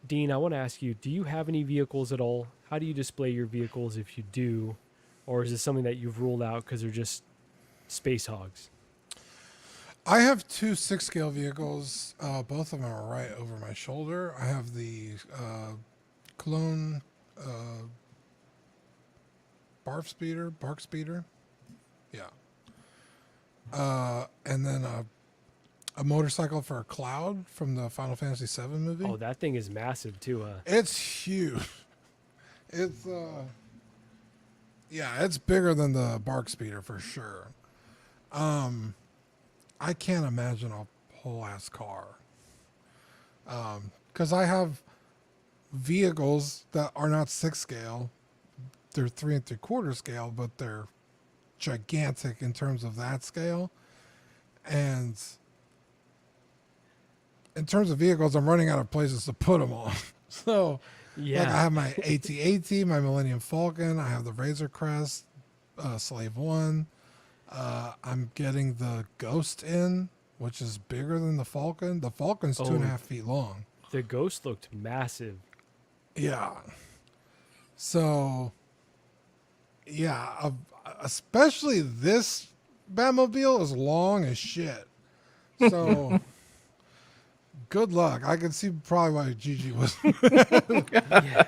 Dean, I want to ask you, do you have any vehicles at all? How do you display your vehicles if you do? Or is it something that you've ruled out because they're just space hogs? I have two 6-scale vehicles. Both of them are right over my shoulder. I have the Cologne Barf Speeder, Bark Speeder. Yeah. And then a motorcycle for a Cloud from the Final Fantasy VII movie. Oh, that thing is massive too. It's huge. It's yeah, it's bigger than the Bark Speeder for sure. I can't imagine a whole ass car. Because I have vehicles that are not 6-scale. They're 3 3/4 scale, but they're gigantic in terms of that scale. And in terms of vehicles, I'm running out of places to put them on. So, Yeah. like, I have my AT-AT, my Millennium Falcon. I have the Razor Crest, Slave One. I'm getting the Ghost in, which is bigger than the Falcon. The Falcon's 2.5 feet long. The Ghost looked massive. Yeah. So, yeah, especially this Batmobile is long as shit. So, good luck. I can see probably why Gigi was. Yeah.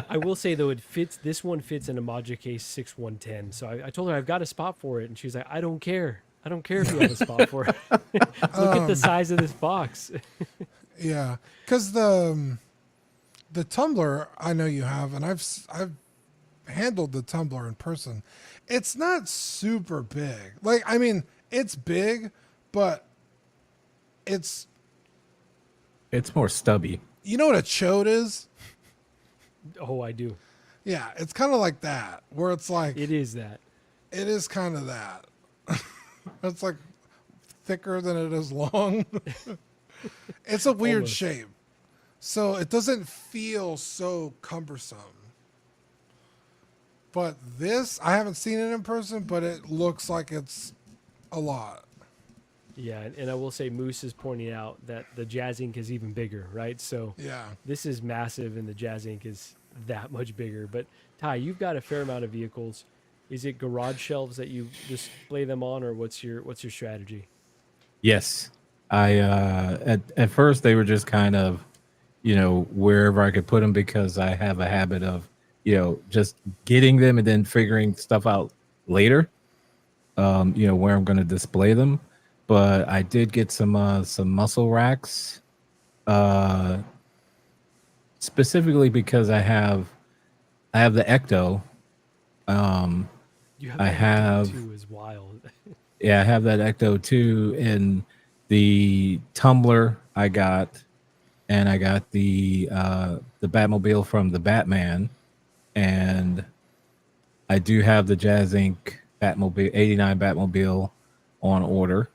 I will say though, this one fits in a Module Case 6110. So I told her I've got a spot for it, and she's like, I don't care. I don't care if you have a spot for it. Look at the size of this box. Yeah, because the tumbler I know you have, and I've handled the tumbler in person. It's not super big. Like, I mean, it's big, but it's more stubby. you know what a chode is? Oh, I do. Yeah, it's kind of like that, where it's like It is that. it is kind of that. It's like thicker than it is long. It's a weird Almost. shape. So it doesn't feel so cumbersome. But this, I haven't seen it in person, but it looks like it's a lot. Yeah, and I will say Moose is pointing out that the Jazz Ink is even bigger, right? So Yeah. this is massive, and the Jazz Ink is that much bigger. But Ty, you've got a fair amount of vehicles. Is it garage shelves that you display them on, or what's your strategy? Yes, I at first they were just kind of, wherever I could put them, because I have a habit of, just getting them and then figuring stuff out later. Where I'm going to display them. But I did get some muscle racks, specifically because I have the Ecto. You have I that have- too is wild. Yeah, I have that Ecto too, and the tumbler I got, and I got the Batmobile from the Batman, and I do have the Jazz Inc. Batmobile 89 Batmobile on order.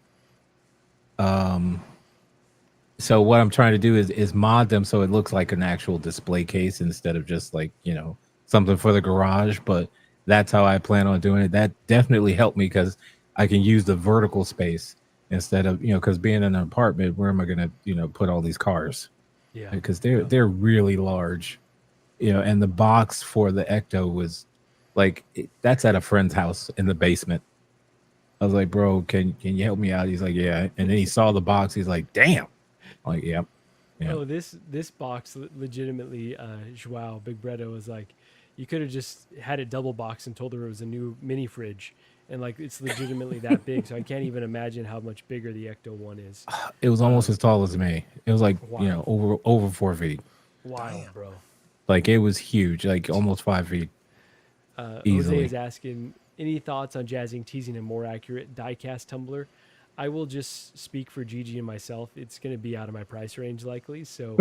So what I'm trying to do is mod them so it looks like an actual display case instead of just like, something for the garage. But that's how I plan on doing it. That definitely helped me because I can use the vertical space instead of, because being in an apartment, where am I going to, put all these cars? Yeah. Because they're really large. and the box for the Ecto was like that's at a friend's house in the basement. I was like, bro, can you help me out? He's like, yeah. And then he saw the box. He's like, damn. I'm like, yep. Yeah. Oh, this box legitimately, Joao Big Bredo was like, you could have just had it double boxed and told her it was a new mini fridge, and like it's legitimately that big. So I can't even imagine how much bigger the Ecto one is. It was almost as tall as me. It was like, Wow. over 4 feet. Wild, bro. Like it was huge, like almost 5 feet. Jose Easily. is asking, any thoughts on jazzing, teasing a more accurate die-cast tumbler? I will just speak for Gigi and myself. It's going to be out of my price range likely, so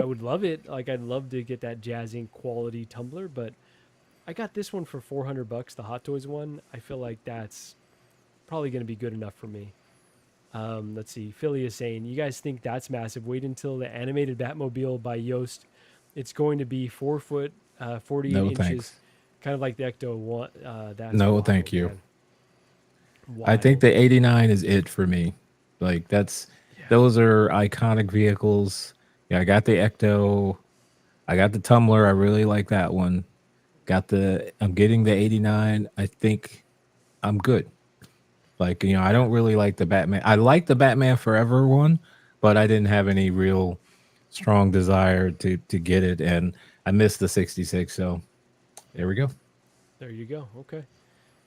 I would love it. Like I'd love to get that jazzing quality tumbler, but I got this one for $400, the Hot Toys one. I feel like that's probably going to be good enough for me. Let's see. Philly is saying, you guys think that's massive? Wait until the animated Batmobile by Yoast. It's going to be 4 foot, 48 No, inches. thanks. Kind of like the Ecto one. That's No, wild, thank you. man. I think Wild. the 89 is it for me. Like those are iconic vehicles. Yeah, I got the Ecto. I got the Tumbler. I really like that one. I'm getting the 89. I think I'm good. Like, I don't really like the Batman. I like the Batman Forever one, but I didn't have any real strong desire to get it, and I missed the 66. So there we go. There you go. Okay.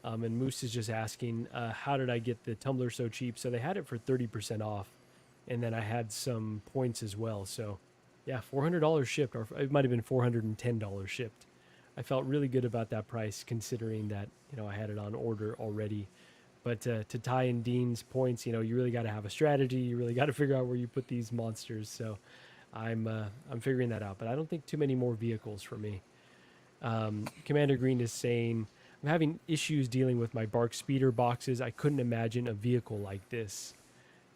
And Moose is just asking, how did I get the tumbler so cheap? So they had it for 30% off, and then I had some points as well. So, yeah, $400 shipped, or it might have been $410 shipped. I felt really good about that price, considering that I had it on order already. But to tie in Dean's points, you really got to have a strategy. You really got to figure out where you put these monsters. So, I'm figuring that out. But I don't think too many more vehicles for me. Commander Green is saying, I'm having issues dealing with my Bark speeder boxes. I couldn't imagine a vehicle like this.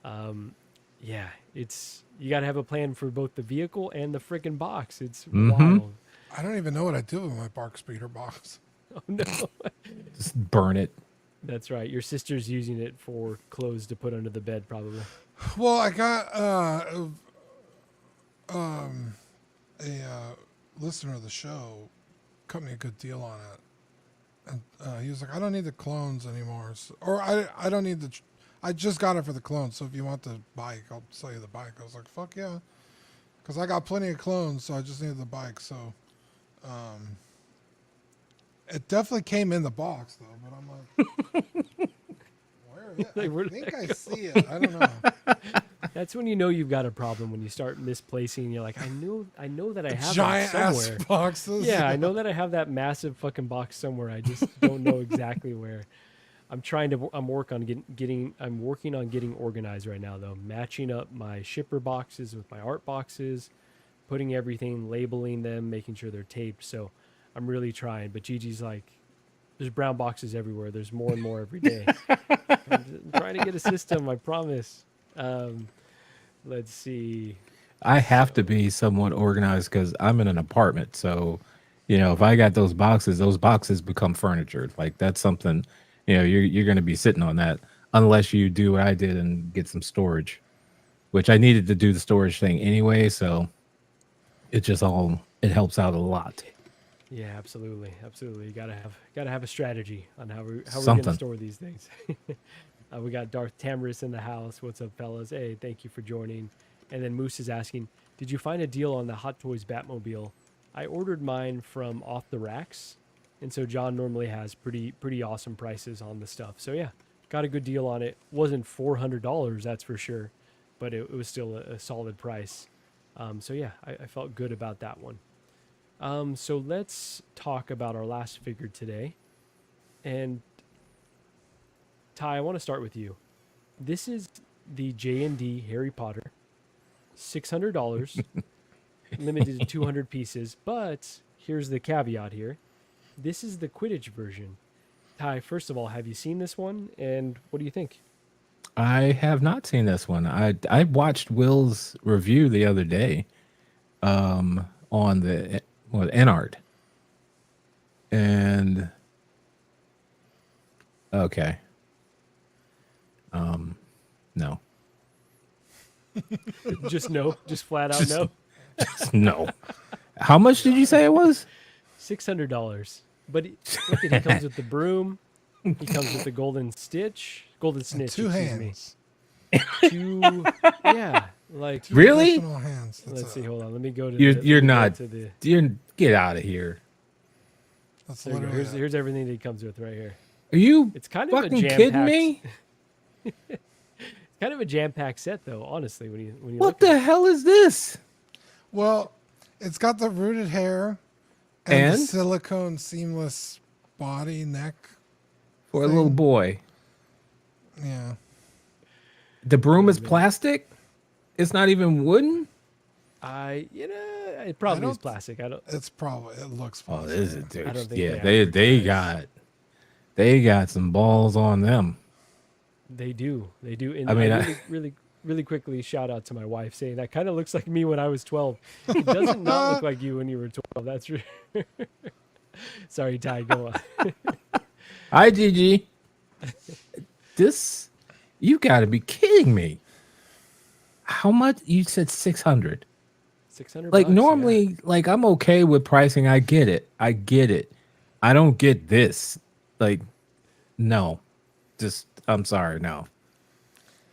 Yeah, you got to have a plan for both the vehicle and the freaking box. It's wild. I don't even know what I do with my Bark Speeder box. Oh no, Just burn it. that's right. Your sister's using it for clothes to put under the bed, probably. Well, I got a listener of the show cut me a good deal on it, and he was like, "I don't need the clones anymore," or I don't need the. I just got it for the clones, so if you want the bike, I'll sell you the bike. I was like, "Fuck yeah," because I got plenty of clones, so I just needed the bike. So, it definitely came in the box though, but I'm like, where is it? Like, I think I see it. I don't know. That's when you know you've got a problem, when you start misplacing. You're like, I know that I have Giant that ass somewhere. boxes. Yeah, I know that I have that massive fucking box somewhere. I just don't know exactly where. I'm working on getting organized right now though. Matching up my shipper boxes with my art boxes, putting everything, labeling them, making sure they're taped. So I'm really trying. But Gigi's like, there's brown boxes everywhere. There's more and more every day. I'm trying to get a system, I promise. Let's see. I have to be somewhat organized because I'm in an apartment. So, if I got those boxes become furniture. Like that's something, you're going to be sitting on that unless you do what I did and get some storage, which I needed to do the storage thing anyway. So it helps out a lot. Yeah, absolutely. You gotta have a strategy on how we're gonna Something. store these things. We got Darth Tamris in the house. What's up, fellas? Hey, thank you for joining. And then Moose is asking, did you find a deal on the Hot Toys Batmobile? I ordered mine from Off the Racks, and so John normally has pretty awesome prices on the stuff. So yeah, got a good deal on it. Wasn't $400, that's for sure, but it was still a solid price. So yeah, I felt good about that one. So let's talk about our last figure today. And Ty, I want to start with you. This is the J&D Harry Potter, $600, limited to 200 pieces. But here's the caveat here. This is the Quidditch version. Ty, first of all, have you seen this one? And what do you think? I have not seen this one. I watched Will's review the other day on the InArt. And okay. No. Just no, just flat out no. Just no. How much did you say it was? $600. But look at, he comes with the broom. He comes with the golden And snitch. two Excuse me. hands. Two, yeah, like Really? Additional hands. That's let's a- see. Hold on, let me go to. You're the, you're let me go not. To the, You're get out of here. That's there you go. literally Here's everything that he comes with right here. Are you It's kind of a fucking jam-packed. kidding me? Kind of a jam-packed set, though. Honestly, when you What look at the hell is this? Well, it's got the rooted hair and the And silicone seamless body neck. for a little thing. boy, Yeah. the broom is plastic. It's not even wooden. it probably is don't- plastic. I don't. It's probably it looks Oh, plastic. this is dude. I don't think Yeah, they they got some balls on them. They do. They do. And I mean, really quickly shout out to my wife saying that kind of looks like me when I was 12. It doesn't not look like you when you were 12. That's true. Sorry, Ty. Go on. Hi, Gigi. This, you got to be kidding me. How much? You said 600. 600. Like bucks, normally, like I'm okay with pricing. I get it. I don't get this. Like, no. Just, I'm sorry, no.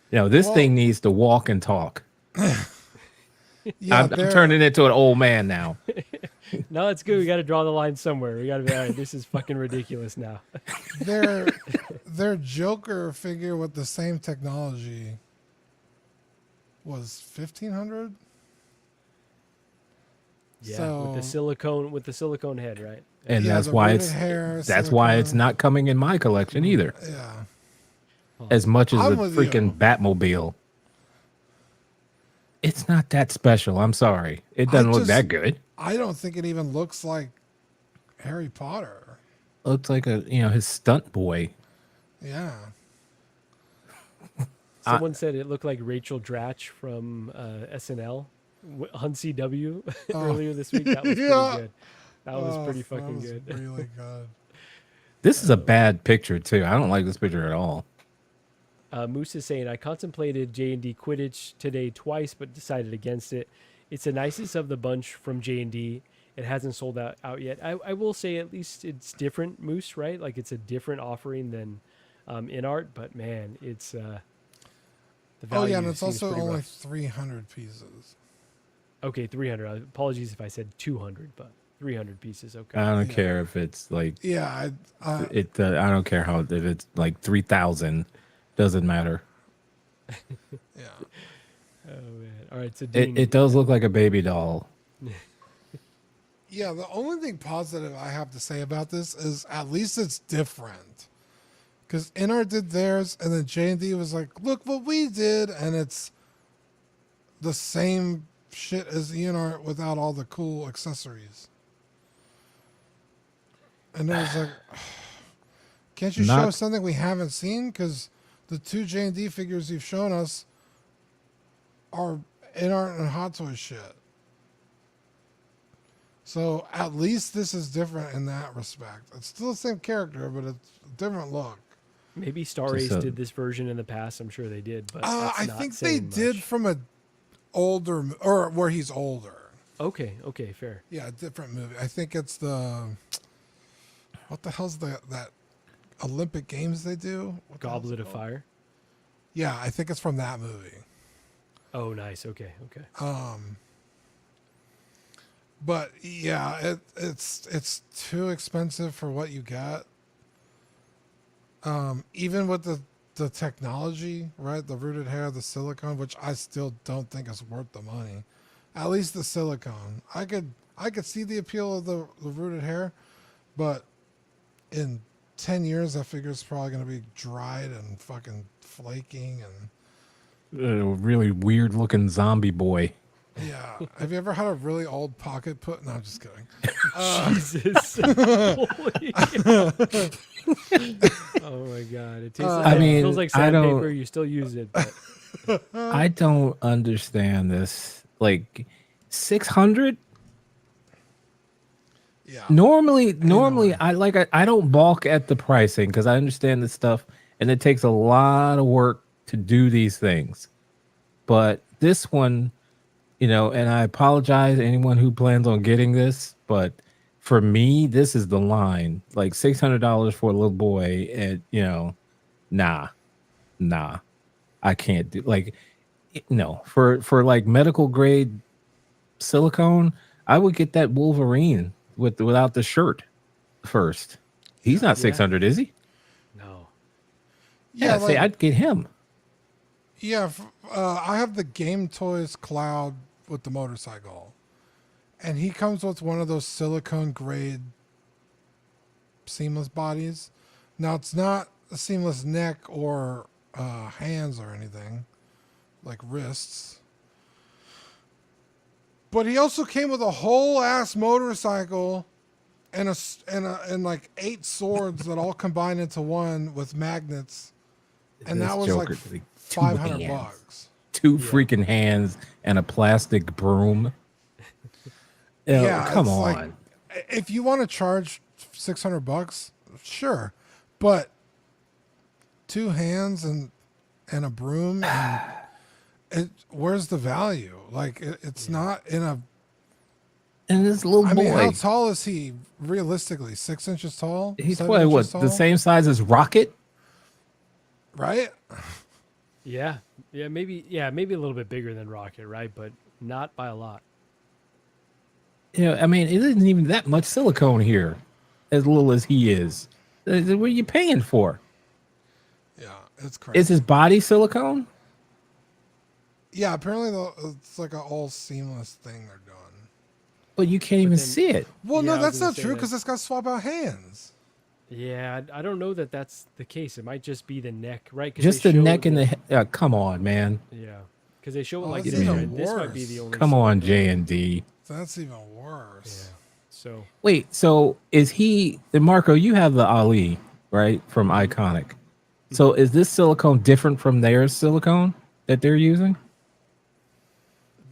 This Well- thing needs to walk and talk. Yeah, I'm they're- turning into an old man now. Yeah. No, it's good. We got to draw the line somewhere. We got to be all right. This is fucking ridiculous now. their Joker figure with the same technology was 1,500. Yeah, So- with the silicone head, right? And Yeah, that's the why rooted it's hair, that's why it's silicone. not coming in my collection either. Yeah. As much as I'm the with freaking you. Batmobile. It's not that special. I'm sorry. It doesn't look just- that good. I don't think it even looks like Harry Potter. Looks like his stunt boy. Yeah. Someone said it looked like Rachel Dratch from SNL on CW earlier this week. That was Yeah. pretty good. That was Oh, pretty that fucking was good. Really good. This is a bad picture too. I don't like this picture at all. Moose is saying, I contemplated J&D Quidditch today twice, but decided against it. It's the nicest of the bunch from J&D. It hasn't sold out yet. I will say at least it's different, Moose, right? Like it's a different offering than InArt, but man, it's the Oh value yeah, and it's seems also pretty only rough. 300 pieces. Okay, 300. Apologies if I said 200, but 300 pieces. Okay. I don't care if it's like Yeah, I I don't care if it's like 3,000. Doesn't matter. yeah. Oh man. All right. So Dean, It does look like a baby doll. Yeah, the only thing positive I have to say about this is at least it's different. Because InArt did theirs, and then J&D was like, look what we did, and it's the same shit as the InArt without all the cool accessories. And it was like, can't you show Not- us something we haven't seen? Because the two J&D figures you've shown us are InArt and Hot Toys shit. So at least this is different in that respect. It's still the same character, but it's a different look. maybe Star Just Ace a- did this version in the past. I'm sure they did, but that's I not think they saying did much. from a older or where he's older. Okay. Okay. Fair. Yeah, a different movie. I think it's the what the hell's that Olympic Games they do? What the hell's Goblet it of called? Fire. Yeah, I think it's from that movie. Oh, nice. Okay. Okay. But yeah, it's too expensive for what you got. Even with the technology, right? The rooted hair, the silicone, which I still don't think is worth the money. At least the silicone. I could see the appeal of the rooted hair, but in 10 years that figure is probably gonna be dried and fucking flaking and A really weird looking zombie boy. yeah. Have you ever had a really old pocket put? No, I'm just kidding. Jesus. Holy cow. Oh my god. It tastes like, I mean, it feels like I don't- sandpaper. You still use it. But I don't understand this. Like 600? Yeah. Normally I don't balk at the pricing because I understand this stuff and it takes a lot of work to do these things. But this one, You know, and I apologize to anyone who plans on getting this, but for me, this is the line. Like $600 for a little boy, and nah, nah, I can't do no for like medical grade silicone. I would get that Wolverine without the shirt first. He's not Yeah. 600, is he? No. Yeah, see, I'd get him. Yeah, I have the Game Toys Cloud with the motorcycle, and he comes with one of those silicone grade seamless bodies. Now it's not a seamless neck or hands or anything, like wrists. But he also came with a whole ass motorcycle and and like 8 swords that all combine into one with magnets, and This that was Joker, like two $500 hands. bucks. 2 freaking hands and a plastic broom. Come it's on. like, if you want to charge $600, sure, but 2 hands and a broom, and where's the value? Like it's not in a. And this little boy, I mean, how tall is he realistically? 6 inches tall? he's 7 probably what, inches tall? the same size as Rocket? Right? Yeah. Maybe a little bit bigger than Rocket, right? But not by a lot. I mean, it isn't even that much silicone here, as little as he is. What are you paying for? Yeah, it's crazy. Is his body silicone? Yeah, apparently it's like an all seamless thing they're doing. But you can't even then- see it. Well, Yeah, I no, was that's gonna not say true that. because it's got swap out hands. Yeah, I don't know that that's the case. It might just be the neck, right? 'Cause Just they the show neck and the come on, man. Yeah, because they show it Oh, like that's this. even Right? This might be worse. the only. Come on, silicone. J&D. That's even worse. Yeah. So Wait, so is he, and Marco, you have the Ali, right, from Iconic. So is this silicone different from their silicone that they're using?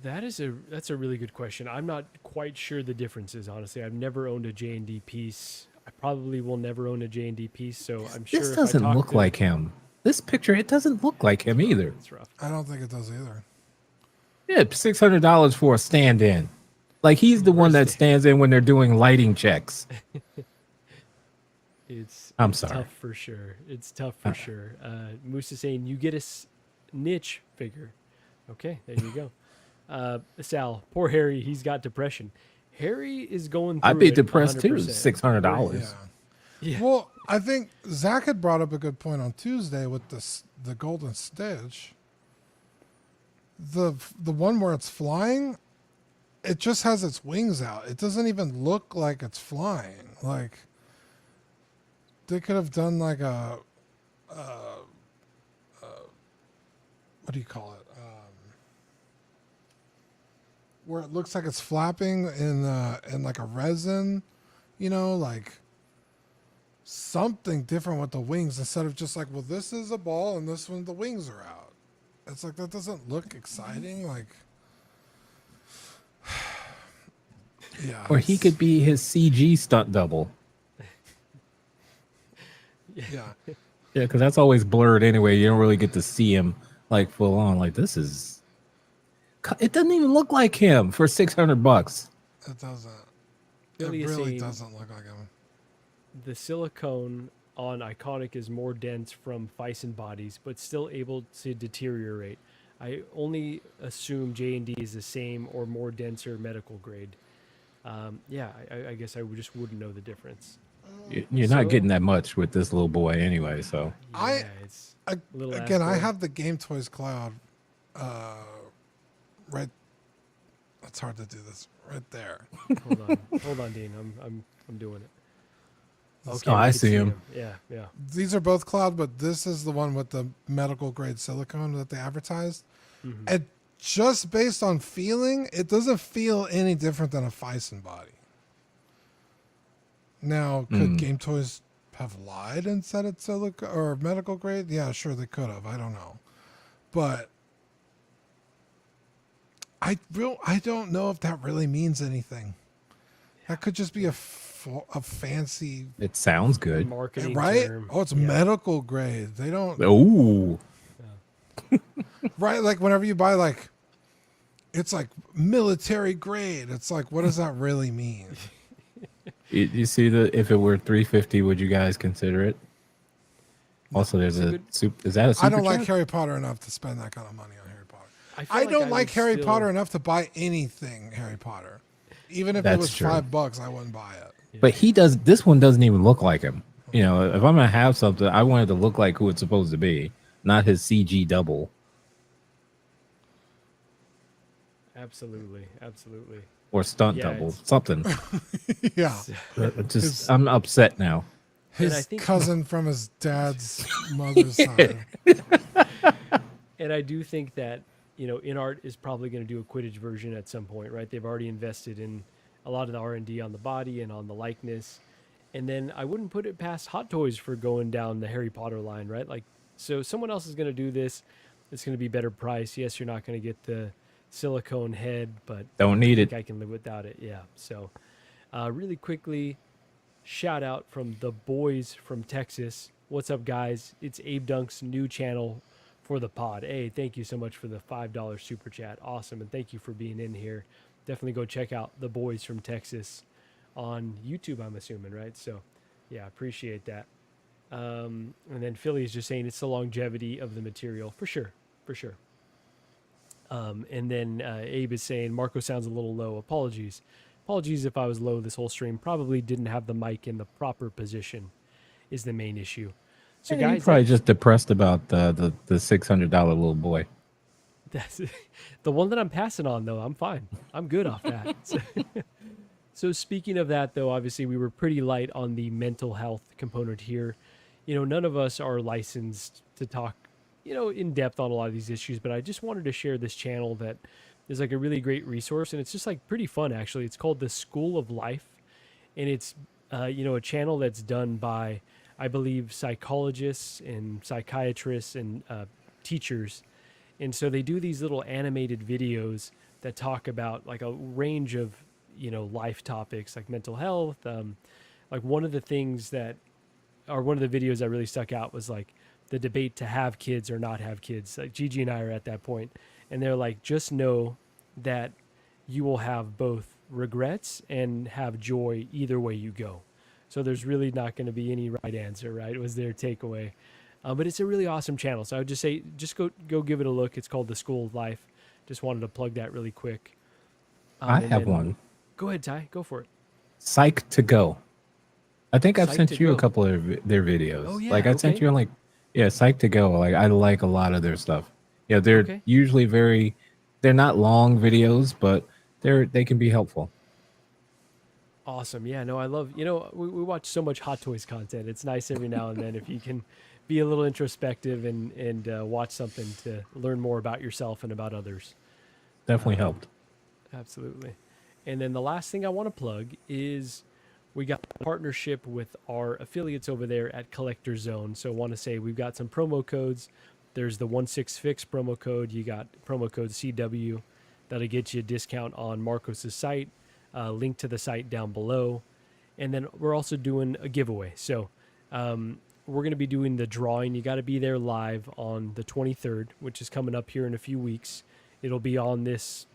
that's a really good question. I'm not quite sure the differences. Honestly, I've never owned a J&D piece. I probably will never own a J&D piece. So I'm sure This if I doesn't talk look to- like him. This picture, it doesn't look like him either. It's rough. I don't think it does either. Yeah, $600 for a stand-in. Like he's the one that stands in when they're doing lighting checks. It's I'm it's sorry. tough for sure. It's tough for sure. Moose is saying you get a niche figure. Okay, there you go. Sal, poor Harry, he's got depression. Harry is going through I'd be it depressed too. 100%. $600. Yeah. Well, I think Zach had brought up a good point on Tuesday with the Golden Stitch. The one where it's flying, it just has its wings out. It doesn't even look like it's flying. Like they could have done like a what do you call it? Where it looks like it's flapping in like a resin, like something different with the wings instead of just like, well, this is a ball and this one the wings are out. It's like that doesn't look exciting. Like, yeah. Or he could be his CG stunt double. Yeah. Yeah, because that's always blurred anyway. You don't really get to see him like full on. Like this is. It doesn't even look like him for $600. It doesn't. Really It really seeing- doesn't look like him. The silicone on Iconic is more dense from Fison bodies, but still able to deteriorate. I only assume J&D is the same or more denser medical grade. Yeah, I guess I just wouldn't know the difference. You're not getting that much with this little boy anyway. So Yeah, it's I little again, I ass boy. have the Game Toys Cloud. Right. It's hard to do this. Right there. hold on, Dean. I'm doing it. Oh, we I can see him. Yeah. These are both cloud, but this is the one with the medical grade silicone that they advertised. And just based on feeling, it doesn't feel any different than a Fison body. Now, could Game Toys have lied and said it's silicone or medical grade? Yeah, sure they could have. I don't know, but I don't know if that really means anything. That could just be a fancy, it sounds good. Marketing right? term. Oh, it's Yeah. medical grade. They don't. Ooh, Right, like whenever you buy like it's like military grade. It's like, what does that really mean? You see if it were 350, would you guys consider it? Also, there's a soup. Is that a super I don't like chat? Harry Potter enough to spend that kind of money on Harry Potter. feel I don't I like would Harry still- Potter enough to buy anything Harry Potter. Even if it That's was true. $5, I wouldn't buy it. But he does. This one doesn't even look like him. You know, if I'm gonna have something, I want it to look like who it's supposed to be, not his CG double Absolutely, absolutely. or stunt Yeah, double, it's- something. Yeah. I'm upset now. And I His think- cousin from his dad's mother's side. And I do think that, you know, InArt is probably going to do a Quidditch version at some point, right? They've already invested in a lot of the R&D on the body and on the likeness. And then I wouldn't put it past Hot Toys for going down the Harry Potter line, right? Like, so someone else is going to do this. It's going to be better price. Yes, you're not going to get the silicone head, but Don't need I it. think I can live without it. Yeah. So, really quickly, shout out from the boys from Texas. What's up, guys? It's Abe Dunk's new channel for the pod. Hey, thank you so much for the $5 super chat. Awesome. And thank you for being in here. Definitely go check out the boys from Texas on YouTube, I'm assuming, right? So, yeah, appreciate that. And then Philly is just saying it's the longevity of the material. For sure. For sure. And then Abe is saying Marco sounds a little low. Apologies if I was low this whole stream. Probably didn't have the mic in the proper position is the main issue. So You're guys, probably just depressed about the $600 little boy. that's the one that I'm passing on, though. I'm fine. I'm good off that. So speaking of that, though, obviously we were pretty light on the mental health component here. You know, none of us are licensed to talk, you know, in depth on a lot of these issues, but I just wanted to share this channel that is like a really great resource, and it's just like pretty fun, actually. It's called the School of Life, and it's, you know, a channel that's done by, I believe, psychologists and psychiatrists and teachers. And so they do these little animated videos that talk about like a range of, you know, life topics like mental health. Like one of the things that, or one of the videos that really stuck out was like the debate to have kids or not have kids. Like Gigi and I are at that point, and they're like, just know that you will have both regrets and have joy either way you go. So there's really not going to be any right answer, right? Was their takeaway. But it's a really awesome channel. So I would just say, just go give it a look. It's called The School of Life. Just wanted to plug that really quick. I And have then- one. Go ahead, Ty. Go for it. Psych to go. I think I've Psych sent to you a Go. couple of their videos. Oh, yeah, like I sent okay. you like, yeah, Psych to Go. Like I like a lot of their stuff. Yeah, they're Okay. usually they're not long videos, but they can be helpful. Awesome. Yeah, no, I love, you know, we watch so much Hot Toys content. It's nice every now and then if you can be a little introspective and watch something to learn more about yourself and about others. Definitely helped. Absolutely. And then the last thing I want to plug is we got a partnership with our affiliates over there at Collector Zone. So I want to say we've got some promo codes. There's the 16fix promo code. You got promo code CW. That'll get you a discount on Marcos' site. Link to the site down below. And then we're also doing a giveaway. So we're going to be doing the drawing. You got to be there live on the 23rd, which is coming up here in a few weeks. It'll be on this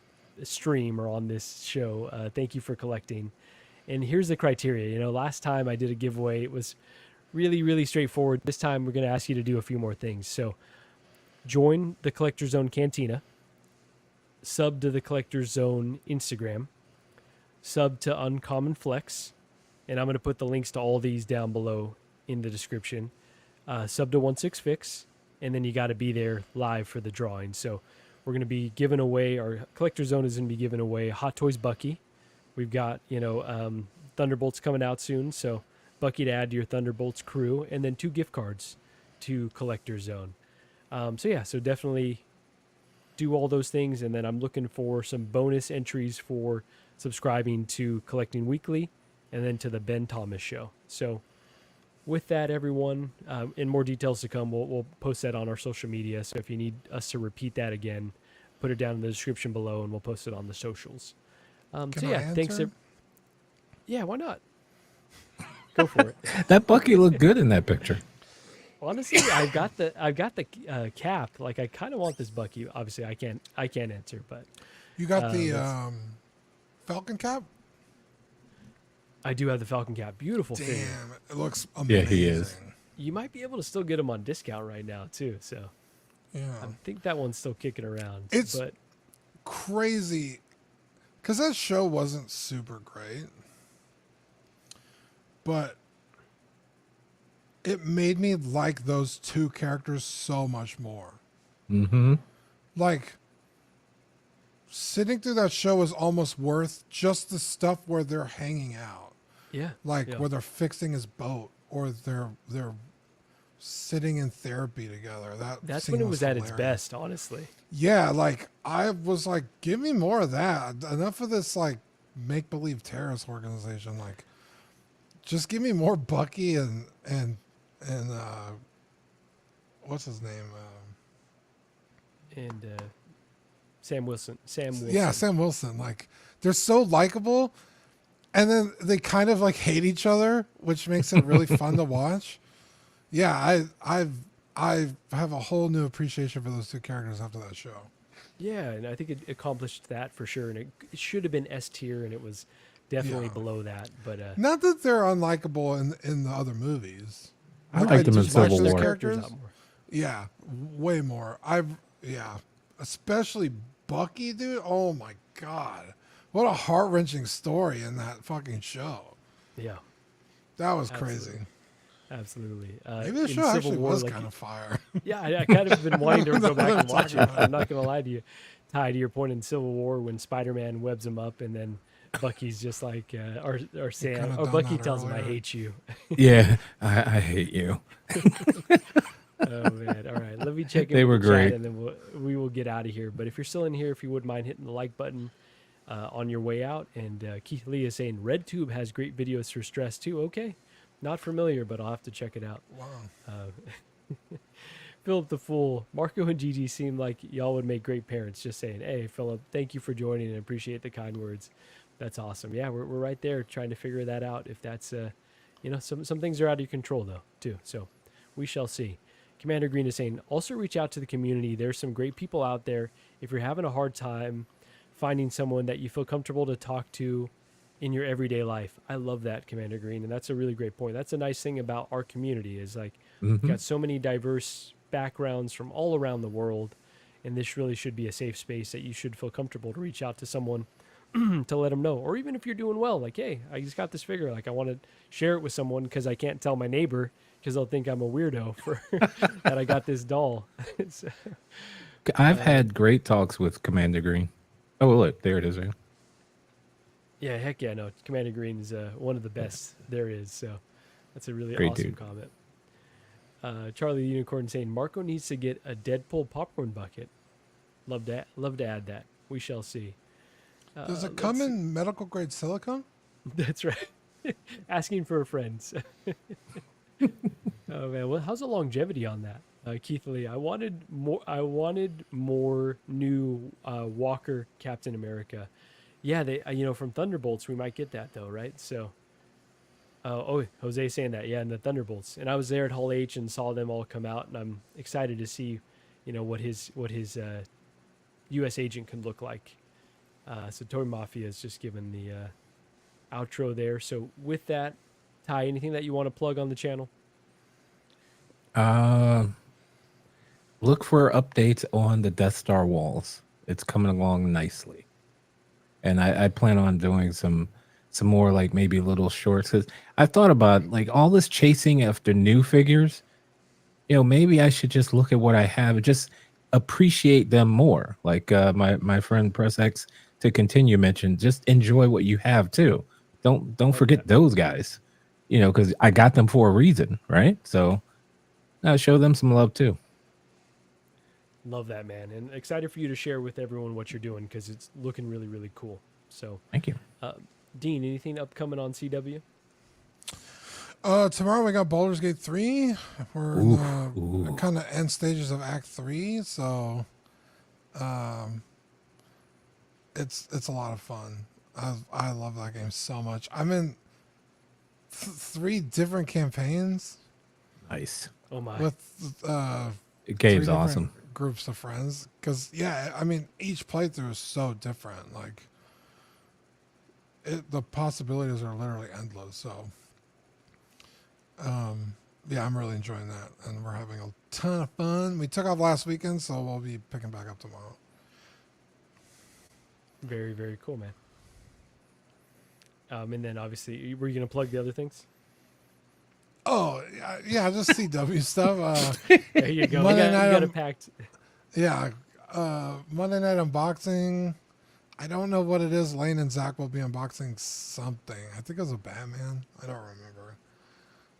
stream or on this show. Thank you for collecting. And here's the criteria. You know, last time I did a giveaway, it was really, really straightforward. This time we're going to ask you to do a few more things. So join the Collector Zone Cantina, sub to the Collector Zone Instagram, sub to Uncommon Flex, and I'm going to put the links to all these down below in the description. Sub to 16fix, and then you got to be there live for the drawing. So we're going to be giving away, our Collector Zone is going to be giving away Hot Toys Bucky. We've got, you know, Thunderbolts coming out soon, so Bucky to add to your Thunderbolts crew, and then 2 gift cards to Collector Zone. So definitely do all those things, and then I'm looking for some bonus entries for subscribing to Collecting Weekly and then to the Ben Thomas Show. So with that, everyone, and more details to come, we'll post that on our social media. So if you need us to repeat that again, put it down in the description below, and we'll post it on the socials. Can So I yeah, thanks. answer? Yeah, why not? Go for it. That Bucky looked good in that picture. Honestly, I've got the cap. Like I kind of want this Bucky. Obviously, I can't answer, but You got the that's- Falcon cap? I do have the Falcon cap. Beautiful figure. Damn, it looks Yeah, amazing. he is. You might be able to still get them on discount right now too. So Yeah. I think that one's still kicking around. It's but crazy because that show wasn't super great, but it made me like those two characters so much more. Mm-hmm. Like, sitting through that show was almost worth just the stuff where they're hanging out, yeah, like yeah. where they're fixing his boat or they're sitting in therapy together. That's scene when it was at its hilarious. best, honestly. Yeah, like I was like, give me more of that. Enough of this like make believe terrorist organization. Like, just give me more Bucky and what's his name? And Sam Wilson. Yeah, Sam Wilson. Like, they're so likable, and then they kind of like hate each other, which makes it really fun to watch. Yeah, I have a whole new appreciation for those two characters after that show. Yeah, and I think it accomplished that for sure. And it should have been S tier, and it was definitely Yeah. below that. But Not that they're unlikable in the other movies. I liked them in just like Civil those War. characters characters. out more. Yeah, way more. Especially Bucky, dude. Oh my god, what a heart wrenching story in that fucking show. Yeah, That was Absolutely. crazy. absolutely. Maybe the in show Civil actually War, was like kind of fire. Yeah, I kind of been wanting to go back and watch it. Talking about I'm not gonna lie to you. Ty, to your point in Civil War, when Spider-Man webs him up, and then Bucky's just like, or Sam, could've or done Bucky that tells him, "I earlier. hate you." Yeah, I hate you. Oh man! All right, let me check in. They with were the chat great. and then we will get out of here. But if you're still in here, if you wouldn't mind hitting the like button on your way out, and Keith Lee is saying RedTube has great videos for stress too. Okay, not familiar, but I'll have to check it out. Wow. Philip the Fool, Marco and Gigi seem like y'all would make great parents. Just saying, hey Philip, thank you for joining and appreciate the kind words. That's awesome. Yeah, we're right there trying to figure that out. If that's some things are out of your control though too. So we shall see. Commander Green is saying, also reach out to the community. There's some great people out there. If you're having a hard time finding someone that you feel comfortable to talk to in your everyday life. I love that, Commander Green. And that's a really great point. That's a nice thing about our community is like, we've got so many diverse backgrounds from all around the world. And this really should be a safe space that you should feel comfortable to reach out to someone to let them know. Or even if you're doing well, like, hey, I just got this figure. Like, I want to share it with someone because I can't tell my neighbor because they'll think I'm a weirdo for that I got this doll. So, I've had great talks with Commander Green. Oh, look, there it is. Right? yeah, heck yeah, no. Commander Green is one of the best there is. So that's a really Great awesome dude. comment. Charlie the Unicorn saying Marco needs to get a Deadpool popcorn bucket. Love to add that. We shall see. Does it come in medical grade silicone? That's right. Asking for a friend. Oh man, well, how's the longevity on that, Keith Lee? I wanted more new Walker Captain America. Yeah, they from Thunderbolts we might get that though, right? So, Jose saying that, yeah, in the Thunderbolts, and I was there at Hall H and saw them all come out, and I'm excited to see, what his U.S. agent can look like. So Toy Mafia is just given the outro there. So with that, Ty, anything that you want to plug on the channel? Look for updates on the Death Star walls. It's coming along nicely, and I plan on doing some more like maybe little shorts. Cause I've thought about like all this chasing after new figures. Maybe I should just look at what I have and just appreciate them more. Like my friend Press X to continue mentioned, just enjoy what you have too. Don't forget those guys. Because I got them for a reason, right? So. Show them some love too. Love that, man, and excited for you to share with everyone what you're doing because it's looking really, really cool. So, Thank you. Dean, anything upcoming on CW? Tomorrow we got Baldur's Gate 3. We're in the kind of end stages of Act 3, so it's a lot of fun. I love that game so much. I'm in 3 different campaigns. Nice. Oh my! With The game's different awesome. groups of friends. Because, yeah, I mean, each playthrough is so different. Like, the possibilities are literally endless. So, yeah, I'm really enjoying that. And we're having a ton of fun. We took off last weekend, so we'll be picking back up tomorrow. Very, very cool, man. And then obviously, were you going to plug the other things? Oh, yeah, just CW stuff. There you go. Monday You night got it I'm- packed. Yeah, Monday night unboxing. I don't know what it is. Lane and Zach will be unboxing something. I think it was a Batman. I don't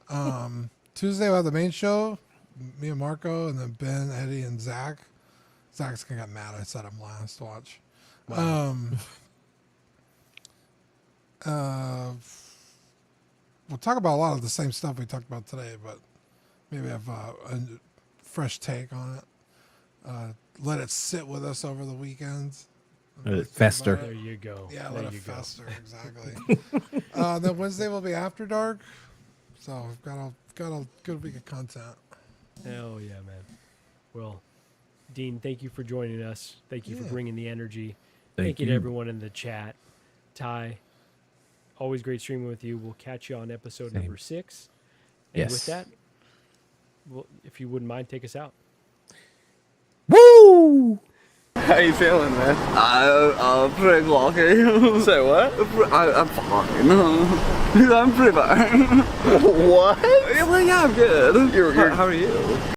remember. Tuesday we'll have the main show. Me and Marco, and then Ben, Eddie, and Zach. Zach's gonna get mad. I said him last. Watch. Wow. We'll talk about a lot of the same stuff we talked about today, but maybe have a fresh take on it. Let it sit with us over the weekend. Fester. There you go. Yeah, there let it you go. fester. Exactly. Then Wednesday will be After Dark, so we've got a good week of content. Hell yeah, man. Well, Dean, thank you for joining us. Thank you for Yeah. bringing the energy. Thank Thank you to you. everyone in the chat. Ty, always great streaming with you. We'll catch you on episode Same. number 6. And Yes. with that, well, if you wouldn't mind, take us out. Woo! How you feeling, man? Pretty lucky. Say what? I'm fine. I'm pretty fine. What? Well, yeah, I'm good. You're How are you?